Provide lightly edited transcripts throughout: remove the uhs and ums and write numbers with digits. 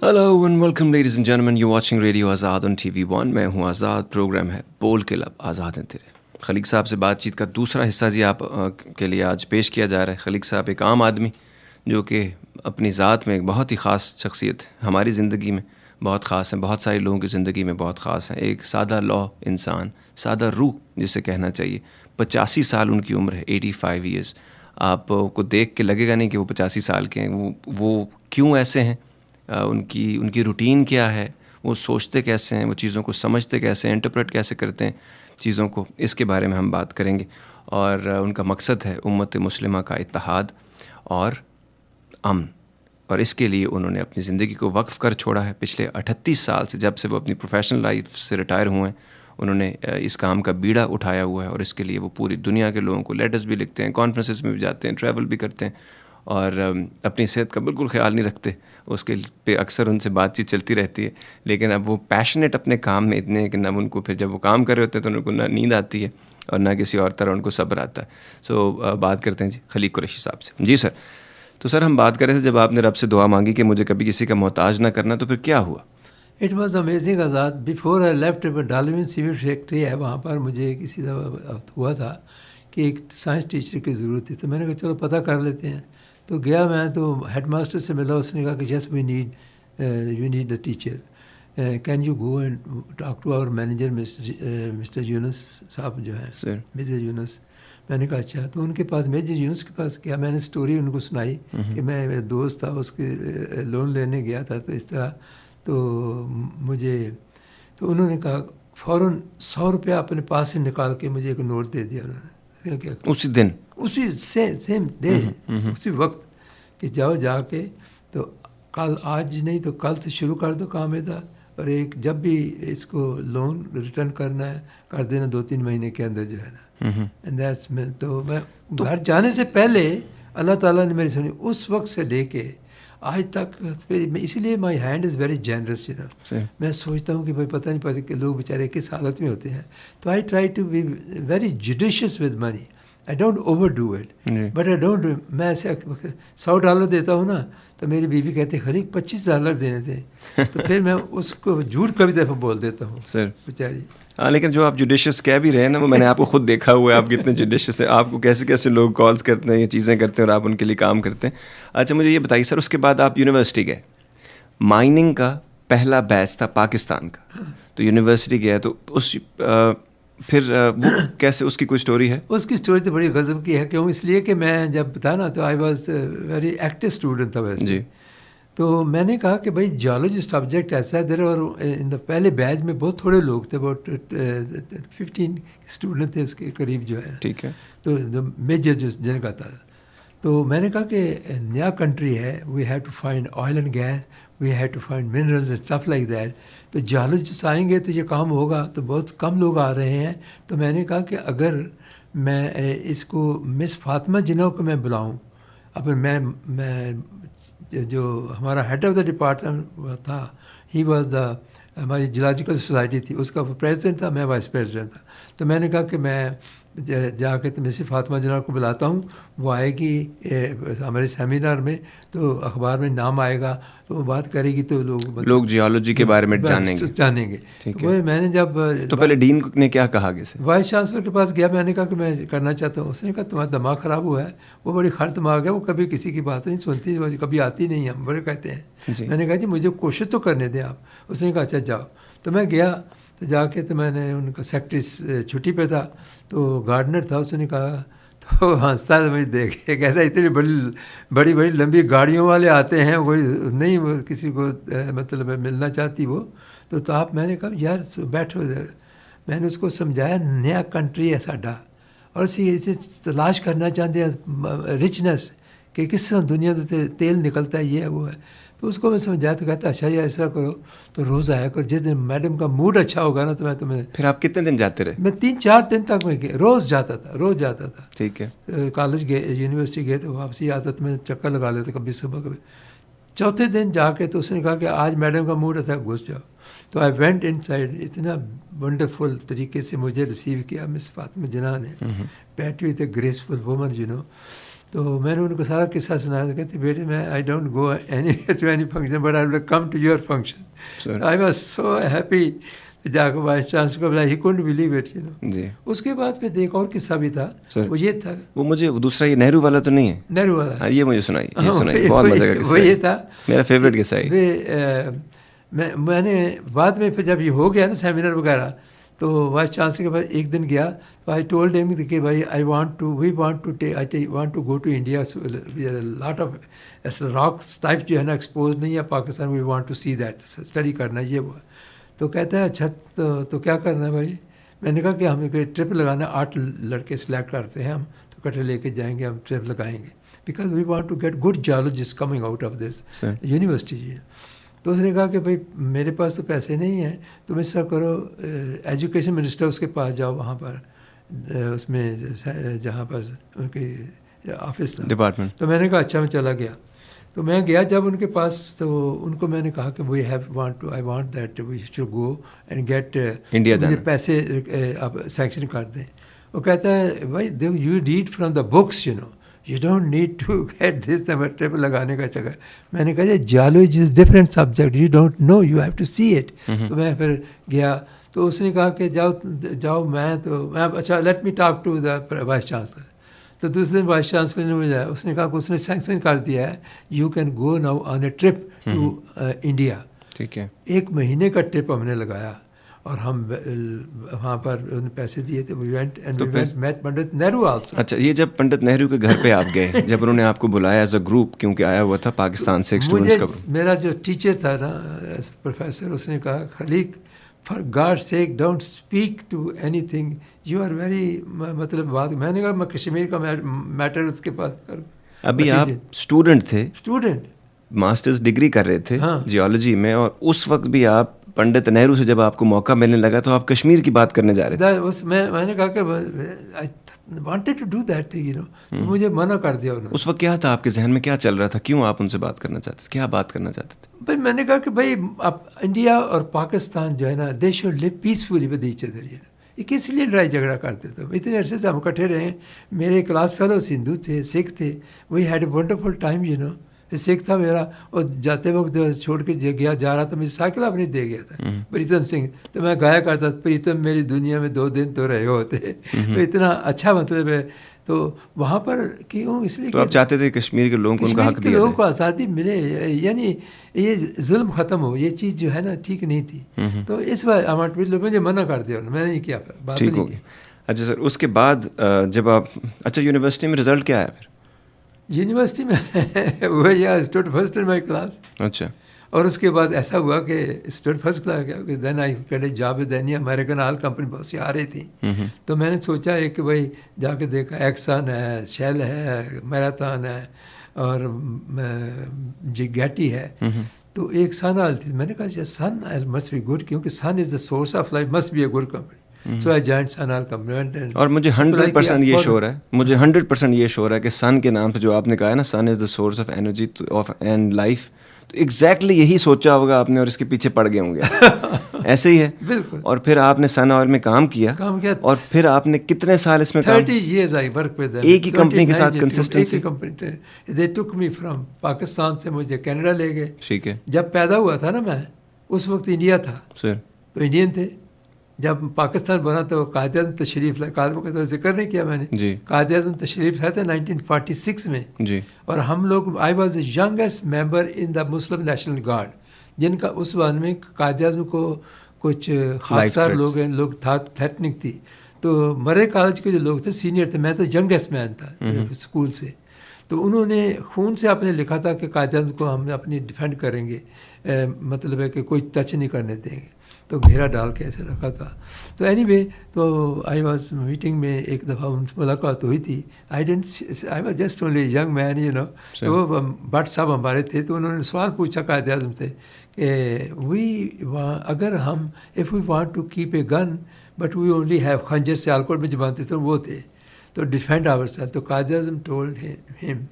Hello and welcome ladies and gentlemen, you're watching Radio Azad on TV1. میں ہوں آزاد، programme ہے بول کے لب آزاد ہیں تیرے. خلیق صاحب سے بات چیت کا دوسرا حصہ جی آپ کے لیے آج پیش کیا جا رہا ہے. خلیق صاحب ایک عام آدمی جو کہ اپنی ذات میں ایک بہت ہی خاص شخصیت ہے، ہماری زندگی میں بہت خاص ہیں، بہت سارے لوگوں کی زندگی میں بہت خاص ہیں. ایک سادہ لوح انسان، سادہ روح جسے کہنا چاہیے. 85 سال ان کی عمر ہے، 85 ایئرس. آپ کو دیکھ کے لگے گا نہیں کہ وہ 85 سال کے ہیں. وہ کیوں ایسے ہیں، ان کی روٹین کیا ہے، وہ سوچتے کیسے ہیں، وہ چیزوں کو سمجھتے کیسے ہیں، انٹرپریٹ کیسے کرتے ہیں چیزوں کو، اس کے بارے میں ہم بات کریں گے. اور ان کا مقصد ہے امت مسلمہ کا اتحاد اور امن، اور اس کے لیے انہوں نے اپنی زندگی کو وقف کر چھوڑا ہے. پچھلے 38 سال سے، جب سے وہ اپنی پروفیشنل لائف سے ریٹائر ہوئے ہیں، انہوں نے اس کام کا بیڑا اٹھایا ہوا ہے. اور اس کے لیے وہ پوری دنیا کے لوگوں کو لیٹرز بھی لکھتے ہیں، کانفرنسز میں بھی جاتے ہیں، ٹریول بھی کرتے ہیں، اور اپنی صحت کا بالکل خیال نہیں رکھتے. اس کے پہ اکثر ان سے بات چیت چلتی رہتی ہے. لیکن اب وہ پیشنیٹ اپنے کام میں اتنے ہیں کہ نہ ان کو پھر جب وہ کام کر رہے ہوتے ہیں تو ان کو نہ نیند آتی ہے اور نہ کسی اور طرح ان کو صبر آتا ہے. سو بات کرتے ہیں جی خلیق قریشی صاحب سے. جی سر. تو سر ہم بات کر رہے تھے جب آپ نے رب سے دعا مانگی کہ مجھے کبھی کسی کا محتاج نہ کرنا، تو پھر کیا ہوا؟ اٹ واز امیزنگ آزاد. بیفور آئی لیفٹ ڈالوین سیول فیکٹری ہے، وہاں پر مجھے کسی دفعہ ہوا تھا کہ ایک سائنس ٹیچر کی ضرورت تھی. تو میں نے کہا چلو پتہ کر لیتے ہیں. تو گیا میں، تو ہیڈ ماسٹر سے ملا. اس نے کہا کہ yes we need a teacher. Can you go and talk to our manager mister Younis صاحب جو ہیں، میجر یونس. میں نے کہا اچھا. تو ان کے پاس، میجر یونس کے پاس کیا، میں نے اسٹوری ان کو سنائی کہ میں میرا دوست تھا، اس کے لون لینے گیا تھا، تو اس طرح. تو انہوں نے کہا فوراً 100 روپیہ اپنے پاس سے نکال کے مجھے ایک نوٹ دے دیا انہوں نے. اسی دن، اسی سیم ڈے، اسی وقت، کہ جاؤ جا کے تو کل، آج نہیں تو کل سے شروع کر دو کام ادا. اور ایک جب بھی اس کو لون ریٹرن کرنا ہے کر دینا 2-3 مہینے کے اندر جو ہے نا. تو میں گھر جانے سے پہلے اللہ تعالیٰ نے میری سنی. اس وقت سے لے کے آج تک، اسی لیے my hand is very generous. میں سوچتا ہوں کہ بھائی پتہ نہیں پتا کہ لوگ بیچارے کس حالت میں ہوتے ہیں. تو I try to be very judicious with money. I don't overdo it, but I don't. میں ایسے $100 دیتا ہوں نا، تو میری بیوی کہتے ہیں خلیق $25 دینے تھے. تو پھر میں اس کو جھوٹ کبھی دفعہ بول دیتا ہوں سر بیچاری. ہاں، لیکن جو آپ جوڈیشیس کہہ بھی رہے ہیں نا، وہ میں نے آپ کو خود دیکھا ہوا ہے، آپ کتنے جوڈیشیس ہیں، آپ کو کیسے کیسے لوگ کالز کرتے ہیں، یہ چیزیں کرتے ہیں اور آپ ان کے لیے کام کرتے ہیں. اچھا مجھے یہ بتائیے سر، اس کے بعد آپ یونیورسٹی گئے. مائننگ کا پہلا بیچ تھا پاکستان کا، تو یونیورسٹی گیا. تو اس پھر وہ کیسے، اس کی کوئی سٹوری ہے؟ اس کی سٹوری تو بڑی غضب کی ہے. کیوں؟ اس لیے کہ میں جب تھا نا تو I was very active student تھا ویسے جی. تو میں نے کہا کہ بھائی جیولوجی سبجیکٹ ایسا ہے ادھر، اور ان دا پہلے بیچ میں بہت تھوڑے لوگ تھے، اباؤٹ 15 اسٹوڈنٹ تھے اس کے قریب جو ہے. ٹھیک ہے. تو میجر جو جن کا تھا، تو میں نے کہا کہ نیا کنٹری ہے، we have to find oil and gas, we have to find minerals and stuff like that. تو جیولوجسٹ آئیں گے تو یہ کام ہوگا، تو بہت کم لوگ آ رہے ہیں. تو میں نے کہا کہ اگر میں اس کو مس فاطمہ جناح کو میں بلاؤں، اب میں جو ہمارا ہیڈ آف دا ڈپارٹمنٹ تھا، ہی واز دا، ہماری جیولوجیکل سوسائٹی تھی، اس کا پریزیڈنٹ تھا، میں وائس پریزیڈنٹ تھا. تو میں نے کہا کہ میں جا کے تو مسز فاطمہ جناح کو بلاتا ہوں، وہ آئے گی ہمارے سیمینار میں، تو اخبار میں نام آئے گا، تو وہ بات کرے گی، تو لوگ جیولوجی کے بارے میں جانیں گے. وہ میں نے جب تو پہلے ڈین نے کیا کہا کہ وائس چانسلر کے پاس گیا، میں نے کہا کہ میں کرنا چاہتا ہوں. اس نے کہا تمہارا دماغ خراب ہوا ہے. وہ بڑی خر دماغ ہے، وہ کبھی کسی کی بات نہیں سنتی، کبھی آتی نہیں، ہم بڑے کہتے ہیں. میں نے کہا جی مجھے کوشش تو کرنے دیں آپ. اس نے کہا اچھا جاؤ. تو میں گیا، تو جا کے تو میں نے ان کا سیکرٹری چھٹی پہ تھا، تو گارڈنر تھا. اس نے کہا، تو ہنستا ہے مجھے دیکھ کے، کہتا ہے اتنی بڑی لمبی گاڑیوں والے آتے ہیں، وہی نہیں وہ کسی کو مطلب ملنا چاہتی وہ. تو آپ، میں نے کہا یار بیٹھو. میں نے اس کو سمجھایا نیا کنٹری ہے ساڈا، اور اسے تلاش کرنا چاہتے ہیں رچنس، کہ کس طرح دنیا سے تیل نکلتا ہے، یہ ہے وہ ہے. تو اس کو میں سمجھایا، تو کہتا اچھا یہ ایسا کرو. تو روز آیا کرو، جس دن میڈم کا موڈ اچھا ہوگا نا تو میں تمہیں. پھر آپ کتنے دن جاتے رہے؟ میں 3-4 دن تک میں روز جاتا تھا. ٹھیک ہے. کالج گئے، یونیورسٹی گئے، تو واپسی آتا تو میں چکر لگا لیتا، کبھی صبح کبھی. چوتھے دن جا کے تو اس نے کہا کہ آج میڈم کا موڈ اچھا، گھس جاؤ. تو آئی وینٹ ان سائڈ. اتنا ونڈرفل طریقے سے مجھے ریسیو کیا مس فاطمہ جناح نے. بیٹھی ہوئی تھی، گریسفل وومن، تو میں نے ان کو سارا قصہ سنایا. تو کہتے بیٹے میں I don't go any to any function but I will come to your function. I was so happy. جا کے وائس چانسلر کو بولا, he can't believe it you know. جی. اس کے بعد پھر ایک اور قصہ بھی تھا, وہ یہ تھا, وہ مجھے دوسرا یہ نہرو والا تو نہیں ہے؟ نہرو والا, یہ مجھے سنائی, بہت مزے کا قصہ. وہ یہ تھا میرا فیوریٹ قصہ ہے. میں نے بعد میں پھر جب یہ ہو گیا نا سیمینر وغیرہ, تو وائس چانسلر کے پاس ایک دن گیا, تو آئی ٹولڈ ہم کہ بھائی we want to go to India, lot of rocks type جو ہے نا ایکسپوز نہیں ہے Pakistan, we want to see that, study کرنا یہ وہ. تو کہتا ہے اچھا تو کیا کرنا ہے بھائی. میں نے کہا کہ ہمیں کوئی ٹرپ لگانا ہے, 8 لڑکے سلیکٹ کرتے ہیں ہم, تو کٹھے لے کے جائیں گے, ہم ٹرپ لگائیں گے, because we want to get good geologist coming out of this university. جی. تو اس نے کہا کہ بھائی میرے پاس تو پیسے نہیں ہیں, تم اس طرح کرو, ایجوکیشن منسٹر اس کے پاس جاؤ, وہاں پر اس میں جہاں پر ان کی آفس تھا, ڈپارٹمنٹ. تو میں نے کہا اچھا, میں چلا گیا. تو میں گیا جب ان کے پاس, تو ان کو میں نے کہا کہ I want that we should go and get India, مجھے پیسے آپ سینکشن کر دیں. وہ کہتا ہے بھائی you read from the books, you know, you don't need to get this trip لگانے کا چکر. میں نے کہا geology is different subject, you don't know, you have to see it. تو میں پھر گیا, تو اس نے کہا کہ جاؤ میں اچھا let me talk to the vice chancellor. تو دوسرے دن وائس چانسلر نے مجھے اس نے کہا کہ اس نے سینکشن کر دیا ہے, you can go now on a trip to India. ٹھیک ہے. 1 مہینے کا ٹرپ ہم نے لگایا, اور ہم وہاں پر انہیں پیسے دیے تھے. Meet Pandit Nehru also. اچھا, یہ جب پنڈت نہرو کے گھر پہ آپ گئے, جب انہوں نے آپ کو بلایا ایز اے گروپ, کیونکہ آیا ہوا تھا پاکستان سے مجھے میرا جو ٹیچر تھا نا پروفیسر, اس نے کہا Khaliq for God sake don't speak to anything, you are very مطلب بات. میں نے کہا میں کشمیر کا میٹر اس کے پاس کروں. ابھی آپ اسٹوڈنٹ تھے, اسٹوڈنٹ ماسٹرز ڈگری کر رہے تھے جیولوجی میں, اور اس وقت بھی آپ پنڈت نہرو سے جب آپ کو موقع ملنے لگا تو آپ کشمیر کی بات کرنے جا رہے تھے. میں نے کہا کہ wanted to do that thing, you know, تو مجھے منع کر دیا انہوں نے. اس وقت کیا تھا آپ کے ذہن میں, کیا چل رہا تھا, کیوں آپ ان سے بات کرنا چاہتے تھے, کیا بات کرنا چاہتے تھے؟ بھائی میں نے کہا کہ بھائی اب انڈیا اور پاکستان جو ہے نا, they should live peacefully with each other. یہ کس لیے لڑائی جھگڑا کرتے تھے؟ اتنے عرصے سے ہم اکٹھے رہے ہیں. میرے کلاس فیلوز ہندو تھے, سکھ تھے, we had a wonderful time, you know. Sikh تھا میرا, اور جاتے وقت جو چھوڑ کے جا رہا تھا, مجھے سائیکل اپنی دے گیا تھا پریتم سنگھ. تو میں گایا کرتا تھا, پریتم میری دنیا میں 2 دن تو رہے ہوتے. تو اتنا اچھا مطلب ہے. تو وہاں پر کیوں, اس لیے تو آپ چاہتے تھے کشمیر کے لوگوں کو ان کا حق دیا جائے, لوگوں کو آزادی ملے, یعنی یہ ظلم ختم ہو. یہ چیز جو ہے نا ٹھیک نہیں تھی. تو اس بار مجھے منع کر دیا, میں نے نہیں کیا, بات نہیں کی. اچھا سر, اس کے بعد جب آپ, اچھا یونیورسٹی میں رزلٹ کیا آیا پھر؟ یونیورسٹی میں وہ stood first in my class. اچھا. اور اس کے بعد ایسا ہوا کہ اسٹوڈ فرسٹ کلاس گیا, then I get a job with any American oil company, بہت سی آ رہی تھی. تو میں نے سوچا ہے کہ بھائی جا کے دیکھا, ایکسن ہے, شیل ہے, میراتھن ہے, اور گیٹی ہے. تو ایک سن آئل تھی. میں نے کہا Sun Oil must be good, کیونکہ sun is the source of life, must be a good company. So I joined Sun Oil company. اور مجھے 100% یہ شور ہے, مجھے 100% یہ شور ہے کہ سن کے نام سے جو آپ نے کہا ہے نا, sun is the source of energy and life, تو ایگزیکٹلی یہی سوچا ہوگا آپ نے, اور اس کے پیچھے پڑ گئے ہوں گے. ایسے ہی ہے بالکل. اور پھر آپ نے سن آئل میں کام کیا, اور پھر آپ نے کتنے سال اس میں 30 years I worked with them. ایک ہی کمپنی کے ساتھ consistency. They took me from Pakistan سے مجھے کینیڈا لے گئے. ٹھیک ہے. جب پیدا ہوا تھا نا میں, اس وقت انڈیا تھا سر, تو انڈین تھے. جب پاکستان بنا تو قائد اعظم تشریف لائے, قائد کا تو ذکر نہیں کیا میں نے, جی, قائد اعظم تشریف لائے تھے 1946 میں. جی. اور ہم لوگ, I was the youngest member in the Muslim national guard, جن کا اس وقت میں قائد اعظم کو کچھ خاکسار لوگ ہیں, لوگ تھریٹنگ تھی. تو مرے کالج کے جو لوگ تھے سینئر تھے, میں تو ینگسٹ مین تھا اسکول سے. تو انہوں نے خون سے آپ نے لکھا تھا کہ قائد اعظم کو ہم اپنی ڈیفینڈ کریں گے, مطلب ہے کہ کوئی ٹچ نہیں کرنے دیں گے. تو گھیرا ڈال کے ایسے رکھا تھا. تو اینی وے, تو آئی واز میٹنگ میں ایک دفعہ ان سے ملاقات ہوئی تھی. I was just only young man, you know. تو وہ بٹ صاحب ہمارے تھے, تو انہوں نے سوال پوچھا قائد اعظم سے کہ اگر ہم if we want to keep a gun but we only have خنجر, سیالکوٹ میں جو بنتے تھے وہ تھے, تو ڈیفینڈ آور سیلف. تو قائد اعظم ٹولڈ ہم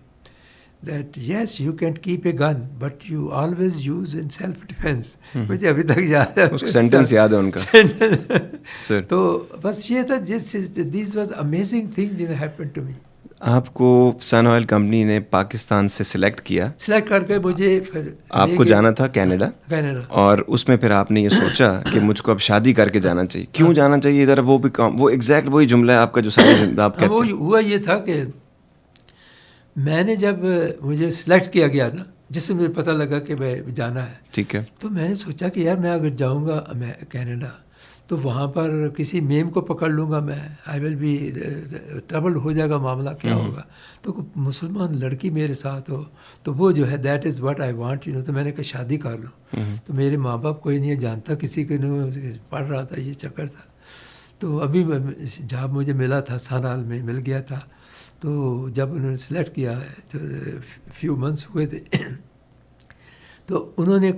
that yes you can keep a gun but you always use in self defense. مجھے ابھی تک یاد ہے, اس سینٹنس یاد ہے ان کا. تو بس یہ تھا, this was amazing thing that happened to me. آپ کو سن آئل کمپنی نے پاکستان سے سلیکٹ کر کے مجھے پھر آپ کو جانا تھا کینیڈا، اور اس میں پھر آپ نے یہ سوچا کہ مجھ کو اب شادی کر کے جانا چاہیے. کیوں جانا چاہیے ادھر؟ وہ بھی وہ ایگزیکٹ وہی جملہ ہے آپ کا جو ساری زندہ آپ کہتے ہیں. ہوا یہ تھا کہ میں نے جب مجھے سلیکٹ کیا گیا نا، جس سے مجھے پتہ لگا کہ میں جانا ہے، ٹھیک ہے، تو میں نے سوچا کہ یار میں اگر جاؤں گا میں کینیڈا تو وہاں پر کسی میم کو پکڑ لوں گا، میں آئی ول بی ٹربل ہو جائے گا معاملہ، کیا ہوگا. تو مسلمان لڑکی میرے ساتھ ہو تو وہ جو ہے that is what I want تو میں نے کہا شادی کر لوں. تو میرے ماں باپ کوئی نہیں جانتا، کسی کے نہیں پڑھ رہا تھا، یہ چکر تھا. تو ابھی جاب مجھے ملا تھا، سال میں مل گیا تھا. تو جب انہوں نے سلیکٹ کیا تو فیو منتھس ہوئے تھے، تو انہوں نے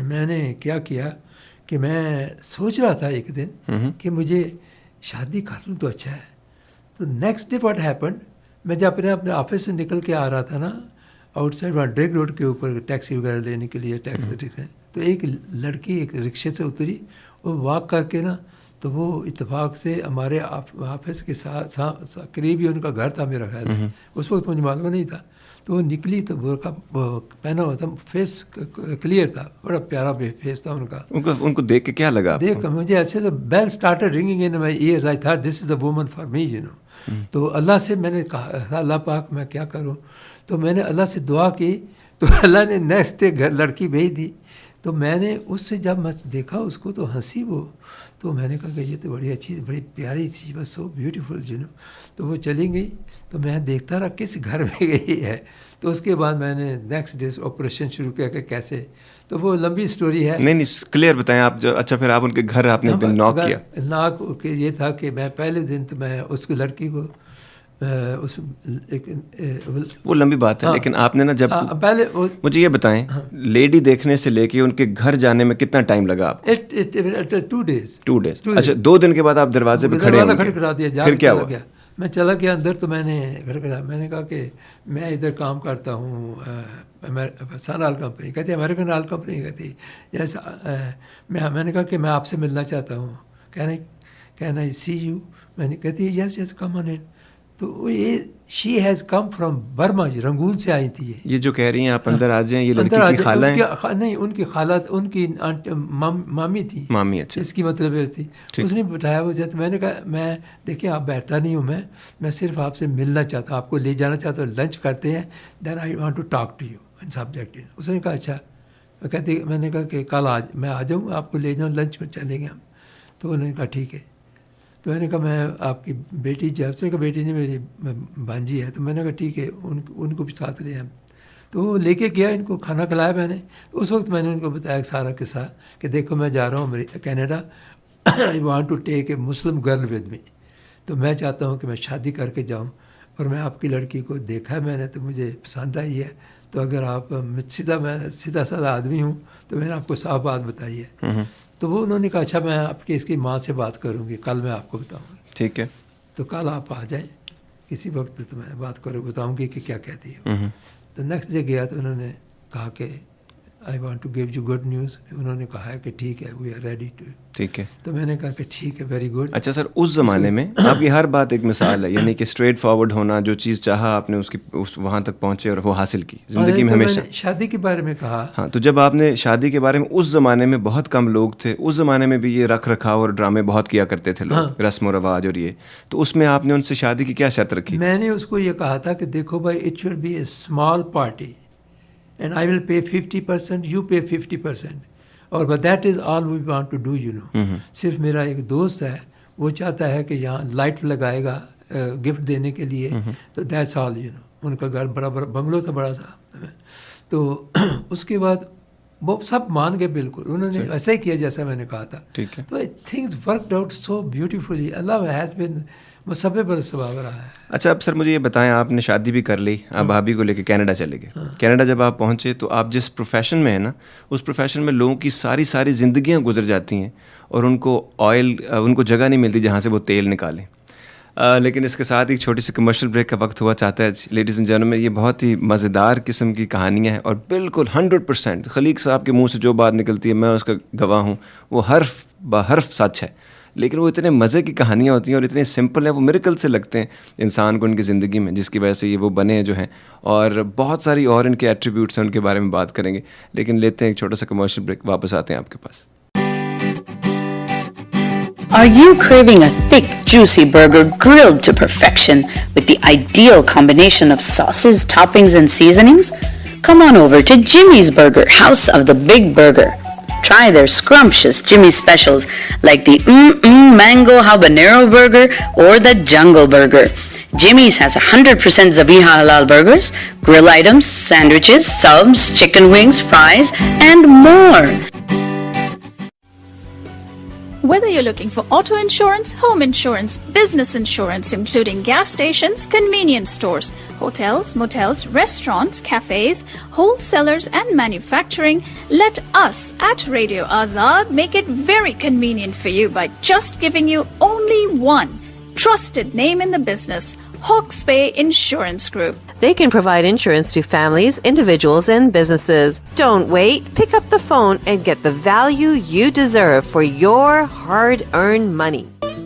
میں نے کیا کہ میں سوچ رہا تھا ایک دن کہ مجھے شادی کر لوں تو اچھا ہے. تو نیکسٹ ڈے واٹ ہیپن، میں جب اپنے آفس سے نکل کے آ رہا تھا نا، آؤٹ سائڈ وہاں ڈریگ روڈ کے اوپر ٹیکسی وغیرہ لینے کے لیے تو ایک لڑکی ایک رکشے سے اتری، وہ واک کر کے نا، تو وہ اتفاق سے ہمارے آفس کے ساتھ قریب ہی ان کا گھر تھا میرا خیال ہے. اس وقت مجھے معلوم نہیں تھا. تو وہ نکلی تو برقع پہنا ہوا تھا، فیس کلیئر تھا، بڑا پیارا فیس تھا ان کا. ان کو دیکھ کے کیا لگا؟ دیکھ مجھے ایسے تو bell started ringing in my ears, I thought this is the woman for me تو اللہ سے میں نے کہا اللہ پاک میں کیا کروں. تو میں نے اللہ سے دعا کی، تو اللہ نے نیکسٹ ڈے گھر لڑکی بھیج دی. تو میں نے اس سے جب میں دیکھا اس کو تو ہنسی وہ، تو میں نے کہا کہ یہ تو بڑی اچھی بڑی پیاری چیز، بس سو بیوٹیفل تو وہ چلی گئی. تو میں دیکھتا رہا کس گھر میں گئی ہے. تو اس کے بعد میں نے نیکسٹ ڈے آپریشن شروع کیا کہ کیسے. تو وہ لمبی سٹوری ہے. نہیں کلیئر بتائیں آپ. اچھا پھر آپ ان کے گھر آپ نے ایک دن ناک کیا؟ ناک یہ تھا کہ میں پہلے دن تو میں اس کی لڑکی کو وہ لمبی بات ہے، لیکن آپ نے نا جب پہلے مجھے یہ بتائیں لیڈی دیکھنے سے لے کے ان کے گھر جانے میں کتنا ٹائم لگا آپ کو؟ 2 days. اچھا 2 دن کے بعد آپ دروازے پہ کھڑے کرا دیا. پھر کیا ہوا؟ میں چلا گیا اندر. تو میں نے میں نے کہا کہ میں ادھر کام کرتا ہوں سن آئل کمپنی، کہتی امریکن آئل کمپنی، کہتی جیسا میں نے کہا کہ میں آپ سے ملنا چاہتا ہوں. کہنا سی یو. میں نے کہتی یس یس کم آن ان. تو یہ she has come from Burma, Rangoon سے آئی تھی. یہ جو کہہ رہی ہیں آپ اندر آ جائیں، یہ لڑکی کی خالہ ہیں؟ نہیں، ان کی خالہ، ان کی مامی تھی. مامی، اچھا. اس کی مطلب تھی. اس نے بتایا مجھے. تو میں نے کہا میں دیکھیں آپ بیٹھتا نہیں ہوں، میں صرف آپ سے ملنا چاہتا ہوں، آپ کو لے جانا چاہتا ہوں، لنچ کرتے ہیں، then I want to talk to you in subject. اس نے کہا اچھا. میں نے کہا کہ کل میں آ جاؤں، آپ کو لے جاؤں، لنچ میں چلیں گے ہم. تو انہوں نے کہا ٹھیک ہے. تو میں نے کہا میں آپ کی بیٹی جو ہے، اس نے کہا بیٹی نہیں میری بھانجی ہے. تو میں نے کہا ٹھیک ہے، ان کو بھی ساتھ لے آئے. تو وہ لے کے گیا، ان کو کھانا کھلایا میں نے. تو اس وقت میں نے ان کو بتایا سارا قصہ کہ دیکھو میں جا رہا ہوں Canada, I want to take a Muslim girl with me. تو میں چاہتا ہوں کہ میں شادی کر کے جاؤں، اور میں آپ کی لڑکی کو دیکھا ہے میں نے، تو مجھے پسند آئی ہے. تو اگر آپ میں سیدھا سادہ آدمی ہوں تو میں نے آپ کو صاف بات بتائی ہے. تو وہ انہوں نے کہا اچھا میں آپ کی اس کی ماں سے بات کروں گی، کل میں آپ کو بتاؤں گی. ٹھیک ہے. تو کل آپ آ جائیں کسی وقت، تو میں بات بتاؤں گی کہ کیا کہتی ہے. تو نیکسٹ ڈے گیا تو انہوں نے کہا کہ I want to give you good news. انہوں نے کہا ہے کہ ٹھیک ہے، وی آر ریڈی ٹو. ٹھیک ہے. تو میں نے کہا کہ ٹھیک ہے، ویری گڈ. اچھا سر، اس زمانے میں آپ کی ہر بات ایک مثال ہے، یعنی کہ اسٹریٹ فارورڈ ہونا، جو چیز چاہا آپ نے اس وہاں تک پہنچے اور وہ حاصل کی زندگی میں ہمیشہ. شادی کے بارے میں کہا. ہاں، تو جب آپ نے شادی کے بارے میں، اس زمانے میں بہت کم لوگ تھے، اس زمانے میں بھی یہ رکھ رکھاؤ اور ڈرامے بہت کیا کرتے تھے لوگ، رسم و رواج اور یہ. تو اس میں آپ نے ان سے شادی کی کیا شرط رکھی؟ میں نے اس کو یہ کہا تھا کہ دیکھو بھائی، it should be a small party and I will pay 50%، you pay 50%، اور but that is all we want to do. صرف میرا ایک دوست ہے، وہ چاہتا ہے کہ یہاں لائٹ لگائے گا گفٹ دینے کے لیے. تو دیٹس آل. ان کا گھر بڑا بنگلو تھا بڑا سا. تو اس کے بعد وہ سب مان گئے بالکل. انہوں نے ایسا ہی کیا جیسا میں نے کہا تھا. تو things worked out so beautifully. Allah has been مسبب الاسباب رہا ہے. اچھا اب سر مجھے یہ بتائیں، آپ نے شادی بھی کر لی، آپ بھابھی کو لے کے کینیڈا چلے گئے. کینیڈا جب آپ پہنچے تو آپ جس پروفیشن میں ہیں نا، اس پروفیشن میں لوگوں کی ساری زندگیاں گزر جاتی ہیں، اور ان کو جگہ نہیں ملتی جہاں سے وہ تیل نکالیں. لیکن اس کے ساتھ ایک چھوٹی سی کمرشل بریک کا وقت ہوا چاہتا ہے. لیڈیز اینڈ جینٹلمین، یہ بہت ہی مزیدار قسم کی کہانیاں ہیں، اور بالکل 100% خلیق صاحب کے منہ سے جو بات نکلتی ہے میں اس کا گواہ ہوں، وہ حرف بحرف سچ ہے. لیکن وہ اتنے مزے کی کہانیاں ہوتی ہیں اور اتنے سمپل ہیں, وہ میریکل سے لگتے ہیں انسان کو ان کی زندگی میں, جس کی وجہ سے یہ وہ بنے جو ہیں. اور بہت ساری اور ان کے ایٹریبیوٹس ہیں, ان کے بارے میں بات کریں گے, لیکن لیتے ہیں ایک چھوٹا سا کمرشل بریک, واپس آتے ہیں آپ کے پاس. Are you craving a thick, juicy burger grilled to perfection with the ideal combination of sauces, toppings, and seasonings? Come on over to Jimmy's Burger, House of the Big Burger. Try their scrumptious Jimmy specials like the Mango Habanero Burger or the Jungle Burger. Jimmy's has 100% Zabiha Halal burgers, grill items, sandwiches, subs, chicken wings, fries, and more. Whether you're looking for auto insurance, home insurance, business insurance, including gas stations, convenience stores, hotels, motels, restaurants, cafes, wholesalers, and manufacturing, let us at Radio Azad make it very convenient for you by just giving you only one trusted name in the business, Hawkesbury Insurance Group. They can provide insurance to families, individuals, and businesses. Don't wait. Pick up the phone and get the value you deserve for your hard-earned money.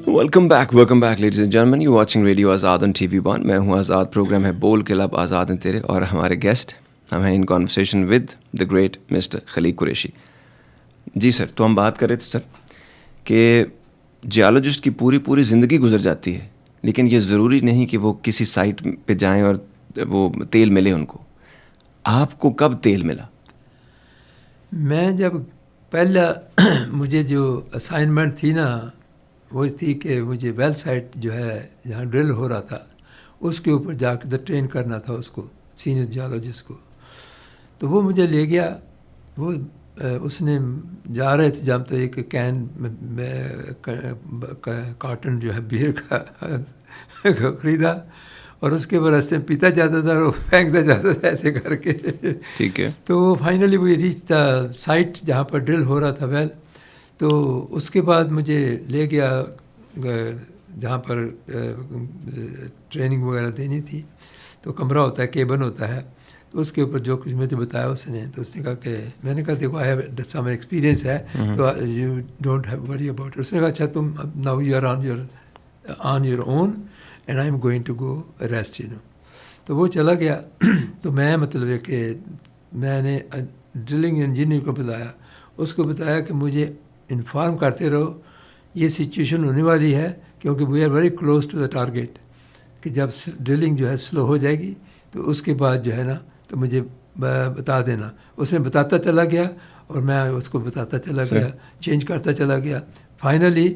Welcome back, ladies and gentlemen. You're watching Radio Azad on TV1. میں ہوں آزاد, programme ہے بول کے لب, آزاد ہیں تیرے, اور ہمارے گیسٹ ہم ہیں in conversation with the great mister Khaliq Qureshi. جی سر, تو ہم بات کر رہے تھے سر کہ جیالوجسٹ کی پوری زندگی گزر جاتی ہے, لیکن یہ ضروری نہیں کہ وہ کسی سائٹ پہ جائیں اور وہ تیل ملے ان کو. آپ کو کب تیل ملا؟ میں جب پہلا مجھے جو اسائنمنٹ تھی نا, وہ تھی کہ مجھے ویل سائٹ جو ہے جہاں ڈرل ہو رہا تھا اس کے اوپر جا کے ٹرین کرنا تھا اس کو, سینئر جیالوجسٹ کو. تو وہ مجھے لے گیا, وہ اس نے جا رہے تھے جب تو ایک کین کارٹن جو ہے بیئر کا خریدا, اور اس کے بعد راستے میں پیتا جاتا تھا اور پھینکتا جاتا تھا ایسے کر کے. ٹھیک ہے. تو فائنلی وہ ریچ دا سائٹ جہاں پر ڈرل ہو رہا تھا ویل. تو اس کے بعد مجھے لے گیا جہاں پر ٹریننگ وغیرہ دینی تھی. تو کمرہ ہوتا ہے, کیبن ہوتا ہے, تو اس کے اوپر جو کچھ مجھے بتایا اس نے, تو اس نے کہا کہ میں نے کہا دیکھو آئی ہیو سم ایکسپیرینس ہے, تو you don't have worry about. اس نے کہا اچھا تم now you are on your own and I am going to go rest, you know. تو وہ چلا گیا. تو میں مطلب ہے کہ میں نے ڈرلنگ انجینئر کو بتایا, اس کو بتایا کہ مجھے انفارم کرتے رہو, یہ سچویشن ہونے والی ہے کیونکہ we are very close to the target, کہ جب ڈرلنگ جو ہے سلو ہو جائے گی تو اس کے بعد جو ہے نا تو مجھے بتا دینا. اس نے بتاتا چلا گیا اور میں اس کو بتاتا چلا گیا, چینج کرتا چلا گیا. فائنلی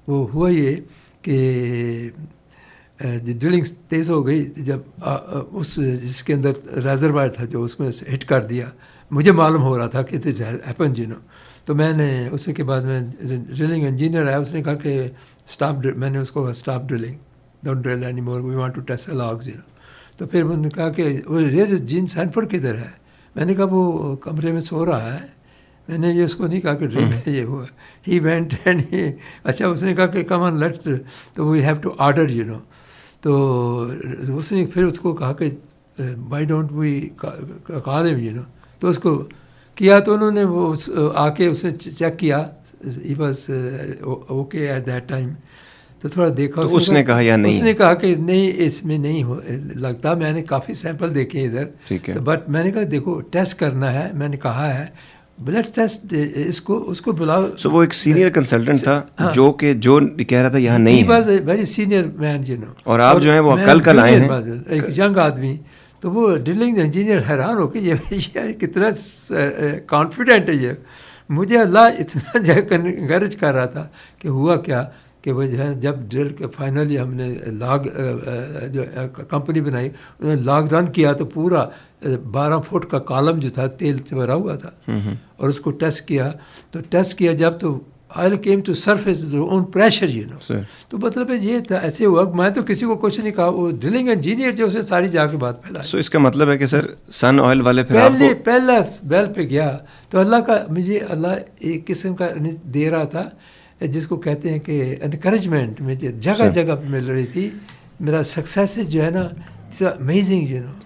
وہ ہوا یہ کہ ڈرلنگ تیز ہو گئی جب اس جس کے اندر ریزروائر تھا جو اس میں ہٹ کر دیا. مجھے معلوم ہو رہا تھا کہ اٹ ہیپن, یو نو. تو میں نے اس کے بعد میں ڈرلنگ انجینئر آیا, اس نے کہا کہ اسٹاپ, میں نے اس کو کہا stop drilling, don't drill any more, we want to test the logs, you know. تو پھر انہوں نے کہا کہ وہ جین سینفورڈ کدھر ہے؟ میں نے کہا وہ کمرے میں سو رہا ہے. میں نے یہ اس کو نہیں کہا کہ ڈرل ہے یہ وہ, ہی وینٹ اینڈ اچھا اس نے کہا کہ کم آن لیٹ, تو we have to order, you know. تو اس نے پھر اس کو کہا کہ وائی ڈونٹ وی کال ہم, یو نو. تو اس کو کیا, تو انہوں نے وہ آ کے اس نے چیک کیا, he was okay at that time. تو تھوڑا دیکھا, تو اس نے کہا یا نہیں, اس نے کہا کہ نہیں اس میں نہیں لگتا. میں نے کافی سیمپل دیکھے ادھر, تو بٹ میں نے کہا دیکھو ٹیسٹ کرنا ہے, میں نے کہا ہے بلڈ ٹیسٹ اس کو بلاؤ. سو وہ ایک سینئر کنسلٹنٹ تھا جو کہہ رہا تھا یہاں نہیں ہے, very senior man, you know. اور آپ جو ہیں وہ کل آئے ہیں, ایک ینگ آدمی. تو وہ ڈرلنگ انجینئر حیران ہو کے یہ کتنا کانفیڈنٹ ہے یہ. مجھے اللہ اتنا جو ہے انکریج کر رہا تھا کہ ہوا کیا کہ وہ جو ہے جب ڈرل کے فائنلی ہم نے لاگ جو کمپنی بنائی, انہوں نے لاگ رن کیا تو پورا 12 فٹ کا کالم جو تھا تیل سے بھرا ہوا تھا, اور اس کو ٹیسٹ کیا. تو ٹیسٹ کیا جب تو oil came to surface on pressure, you know. تو مطلب یہ تھا ایسے ہوا, میں تو کسی کو کچھ نہیں کہا, وہ ڈرلنگ انجینئر جو اسے ساری جا کے بات پھیلا. سو اس کا مطلب ہے کہ سر سن آئل والے پہلا بیل پہ گیا تو اللہ کا مجھے اللہ ایک قسم کا دے رہا تھا جس کو کہتے ہیں کہ انکریجمنٹ مجھے جگہ جگہ پہ مل رہی تھی. میرا سکسیس جو ہے نا It's amazing, you know.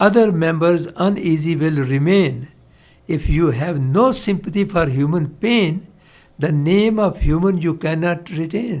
other members uneasy will remain. If you have no sympathy for human pain, the name of human you cannot retain.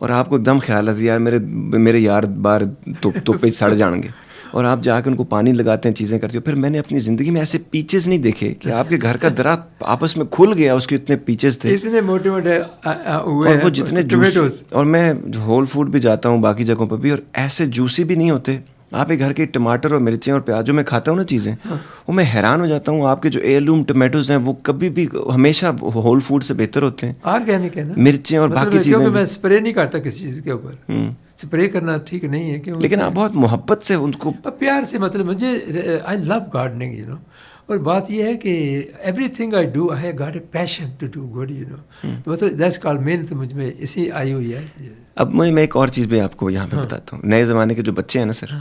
اور آپ کو ایک دم خیال ہے یار میرے یار بار تو پہ سڑ جائیں گے, اور آپ جا کے ان کو پانی لگاتے ہیں, چیزیں کرتے ہو. پھر میں نے اپنی زندگی میں ایسے پیچز نہیں دیکھے کہ آپ کے گھر کا درخت آپس میں کھل گیا, اس کے اتنے پیچز تھے, اتنے موٹے موٹے اور وہ جتنے جوس, اور میں ہول فوڈ بھی جاتا ہوں باقی جگہوں پہ بھی, اور ایسے جوسی بھی نہیں ہوتے. آپ کے گھر کے ٹماٹر اور مرچیں اور پیاز جو میں کھاتا ہوں نا چیزیں, وہ میں حیران ہو جاتا ہوں. آپ کے جو ایئرلوم ٹمیٹوز ہیں وہ کبھی بھی ہمیشہ ہول فوڈ سے بہتر ہوتے ہیں. آرگینک ہے نا, مرچیں اور باقی چیزیں. میں اسپرے نہیں کرتا کسی چیز کے اوپر, اسپرے کرنا ٹھیک نہیں ہے, کیوں, لیکن آپ بہت محبت سے ان کو, پیار سے. مطلب مجھے آئی لو گارڈننگ, یو نو. اور بات یہ ہے کہ everything I do I got a passion to do good, you know. مطلب دیٹس کالڈ محنت مجھ میں اسی آئی ہوئی ہے. اب میں ایک اور چیز بھی آپ کو یہاں پہ بتاتا ہوں. نئے زمانے کے جو بچے ہیں نا سر,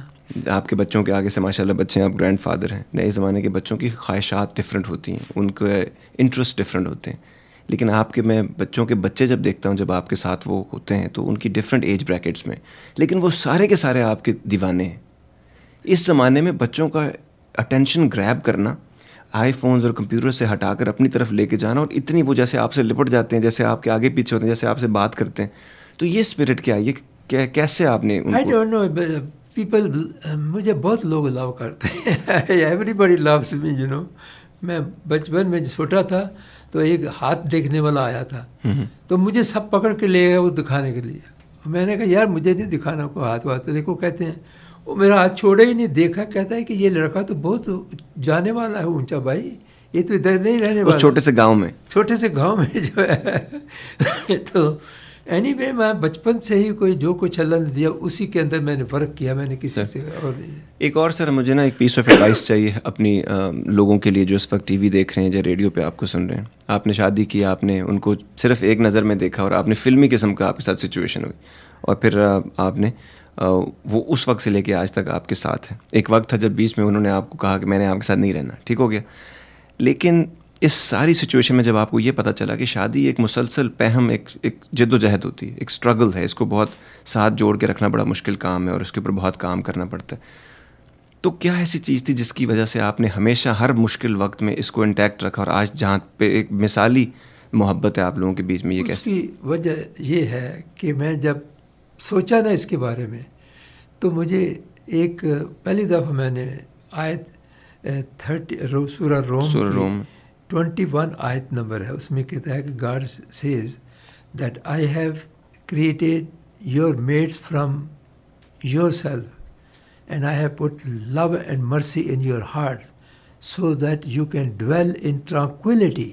آپ کے بچوں کے آگے سے ماشاء اللہ بچے ہیں, آپ گرینڈ فادر ہیں. نئے زمانے کے بچوں کی خواہشات ڈفرینٹ ہوتی ہیں, ان کے انٹرسٹ ڈفرینٹ ہوتے ہیں. لیکن آپ کے میں بچوں کے بچے جب دیکھتا ہوں, جب آپ کے ساتھ وہ ہوتے ہیں تو ان کی ڈفرینٹ ایج بریکٹس میں, لیکن وہ سارے کے سارے آپ کے دیوانے ہیں. اس زمانے میں بچوں کا اٹینشن گریب کرنا, آئی فونز اور کمپیوٹر سے ہٹا کر اپنی طرف لے کے جانا, اور اتنی وہ جیسے آپ سے لپٹ جاتے ہیں, جیسے آپ کے آگے پیچھے ہوتے ہیں, جیسے آپ سے بات کرتے ہیں. تو یہ اسپرٹ کیا, یہ کیسے آپ نے ان کو؟ آئی ڈونٹ نو, پیپل, مجھے بہت لوگ لو کرتے ہیں. Everybody loves me, you know. میں بچپن میں چھوٹا تھا تو ایک ہاتھ دیکھنے والا آیا تھا, تو مجھے سب پکڑ کے لے گیا وہ دکھانے کے لیے. میں نے کہا یار مجھے نہیں دکھانا کو ہاتھ واتھ. دیکھو کہتے ہیں, وہ میرا ہاتھ چھوڑا ہی نہیں, دیکھا, کہتا ہے کہ یہ لڑکا تو بہت جانے والا ہے اونچا بھائی, یہ تو ادھر نہیں رہنے والا. چھوٹے سے گاؤں میں جو ہے. تو اینی وے میں بچپن سے ہی کوئی جو کچھ اللہ نے دیا اسی کے اندر میں نے فرق کیا, میں نے کسی سے. اور ایک اور سر مجھے نا ایک پیس آف ایڈوائس چاہیے اپنی لوگوں کے لیے جو اس وقت ٹی وی دیکھ رہے ہیں یا ریڈیو پہ آپ کو سن رہے ہیں. آپ نے شادی کی, آپ نے ان کو صرف ایک نظر میں دیکھا, اور آپ نے فلمی قسم کا آپ کے ساتھ سچویشن ہوئی, اور پھر آپ نے وہ اس وقت سے لے کے آج تک آپ کے ساتھ ہے. ایک وقت تھا جب بیچ میں انہوں نے آپ کو کہا کہ میں نے آپ کے ساتھ نہیں رہنا, ٹھیک ہو گیا. لیکن اس ساری سچویشن میں جب آپ کو یہ پتہ چلا کہ شادی ایک مسلسل پہم, ایک جد و جہد ہوتی ہے, ایک اسٹرگل ہے, اس کو بہت ساتھ جوڑ کے رکھنا بڑا مشکل کام ہے, اور اس کے اوپر بہت کام کرنا پڑتا ہے, تو کیا ایسی چیز تھی جس کی وجہ سے آپ نے ہمیشہ ہر مشکل وقت میں اس کو انٹیکٹ رکھا, اور آج جہاں پہ ایک مثالی محبت ہے آپ لوگوں کے بیچ میں, یہ کیسے؟ اس کی وجہ یہ ہے کہ میں جب سوچا نا اس کے بارے میں, تو مجھے ایک پہلی دفعہ میں نے آیت 30 سورہ روم 21 آیت نمبر ہے, اس میں کہتا ہے کہ God says that I have created your mates from yourself and I have put love and mercy in your heart so that you can dwell in tranquility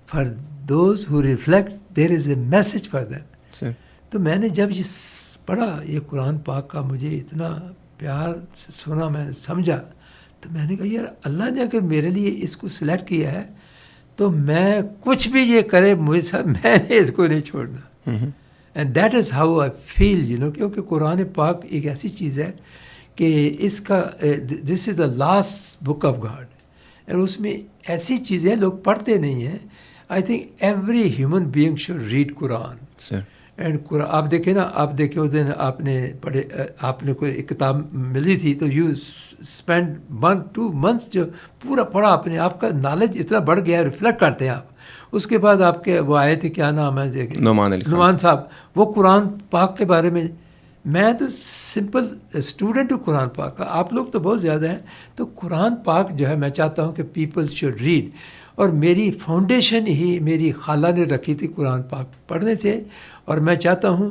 for those who reflect there is a message for them. تو میں نے جب یہ پڑھا, یہ قرآن پاک کا مجھے اتنا پیار سے سنا, میں نے سمجھا, تو میں نے کہا یار اللہ نے اگر میرے لیے اس کو سلیکٹ کیا ہے تو میں کچھ بھی یہ کرے مجھے ساتھ, میں نے اس کو نہیں چھوڑنا. And that is how I feel, you know. کیونکہ قرآن پاک ایک ایسی چیز ہے کہ اس کا this is the last book of God, اور اس میں ایسی چیزیں لوگ پڑھتے نہیں ہیں. I think every human being should read Quran. And قرآن آپ دیکھیں نا, آپ دیکھیں اس دن آپ نے پڑھے, آپ نے کوئی ایک کتاب ملی تھی تو یو اسپینڈ 1-2 months جو پورا پڑھا, اپنے آپ کا نالج اتنا بڑھ گیا, ریفلیکٹ کرتے ہیں آپ. اس کے بعد آپ کے وہ آئے تھے, کیا نام ہے, نعمان صاحب, وہ قرآن پاک کے بارے میں. میں تو سمپل اسٹوڈنٹ ہوں قرآن پاک کا, آپ لوگ تو بہت زیادہ ہیں. تو قرآن پاک جو ہے میں چاہتا ہوں کہ پیپل شوڈ ریڈ, اور میری فاؤنڈیشن ہی میری خالہ نے رکھی تھی قرآن پاک پڑھنے سے. اور میں چاہتا ہوں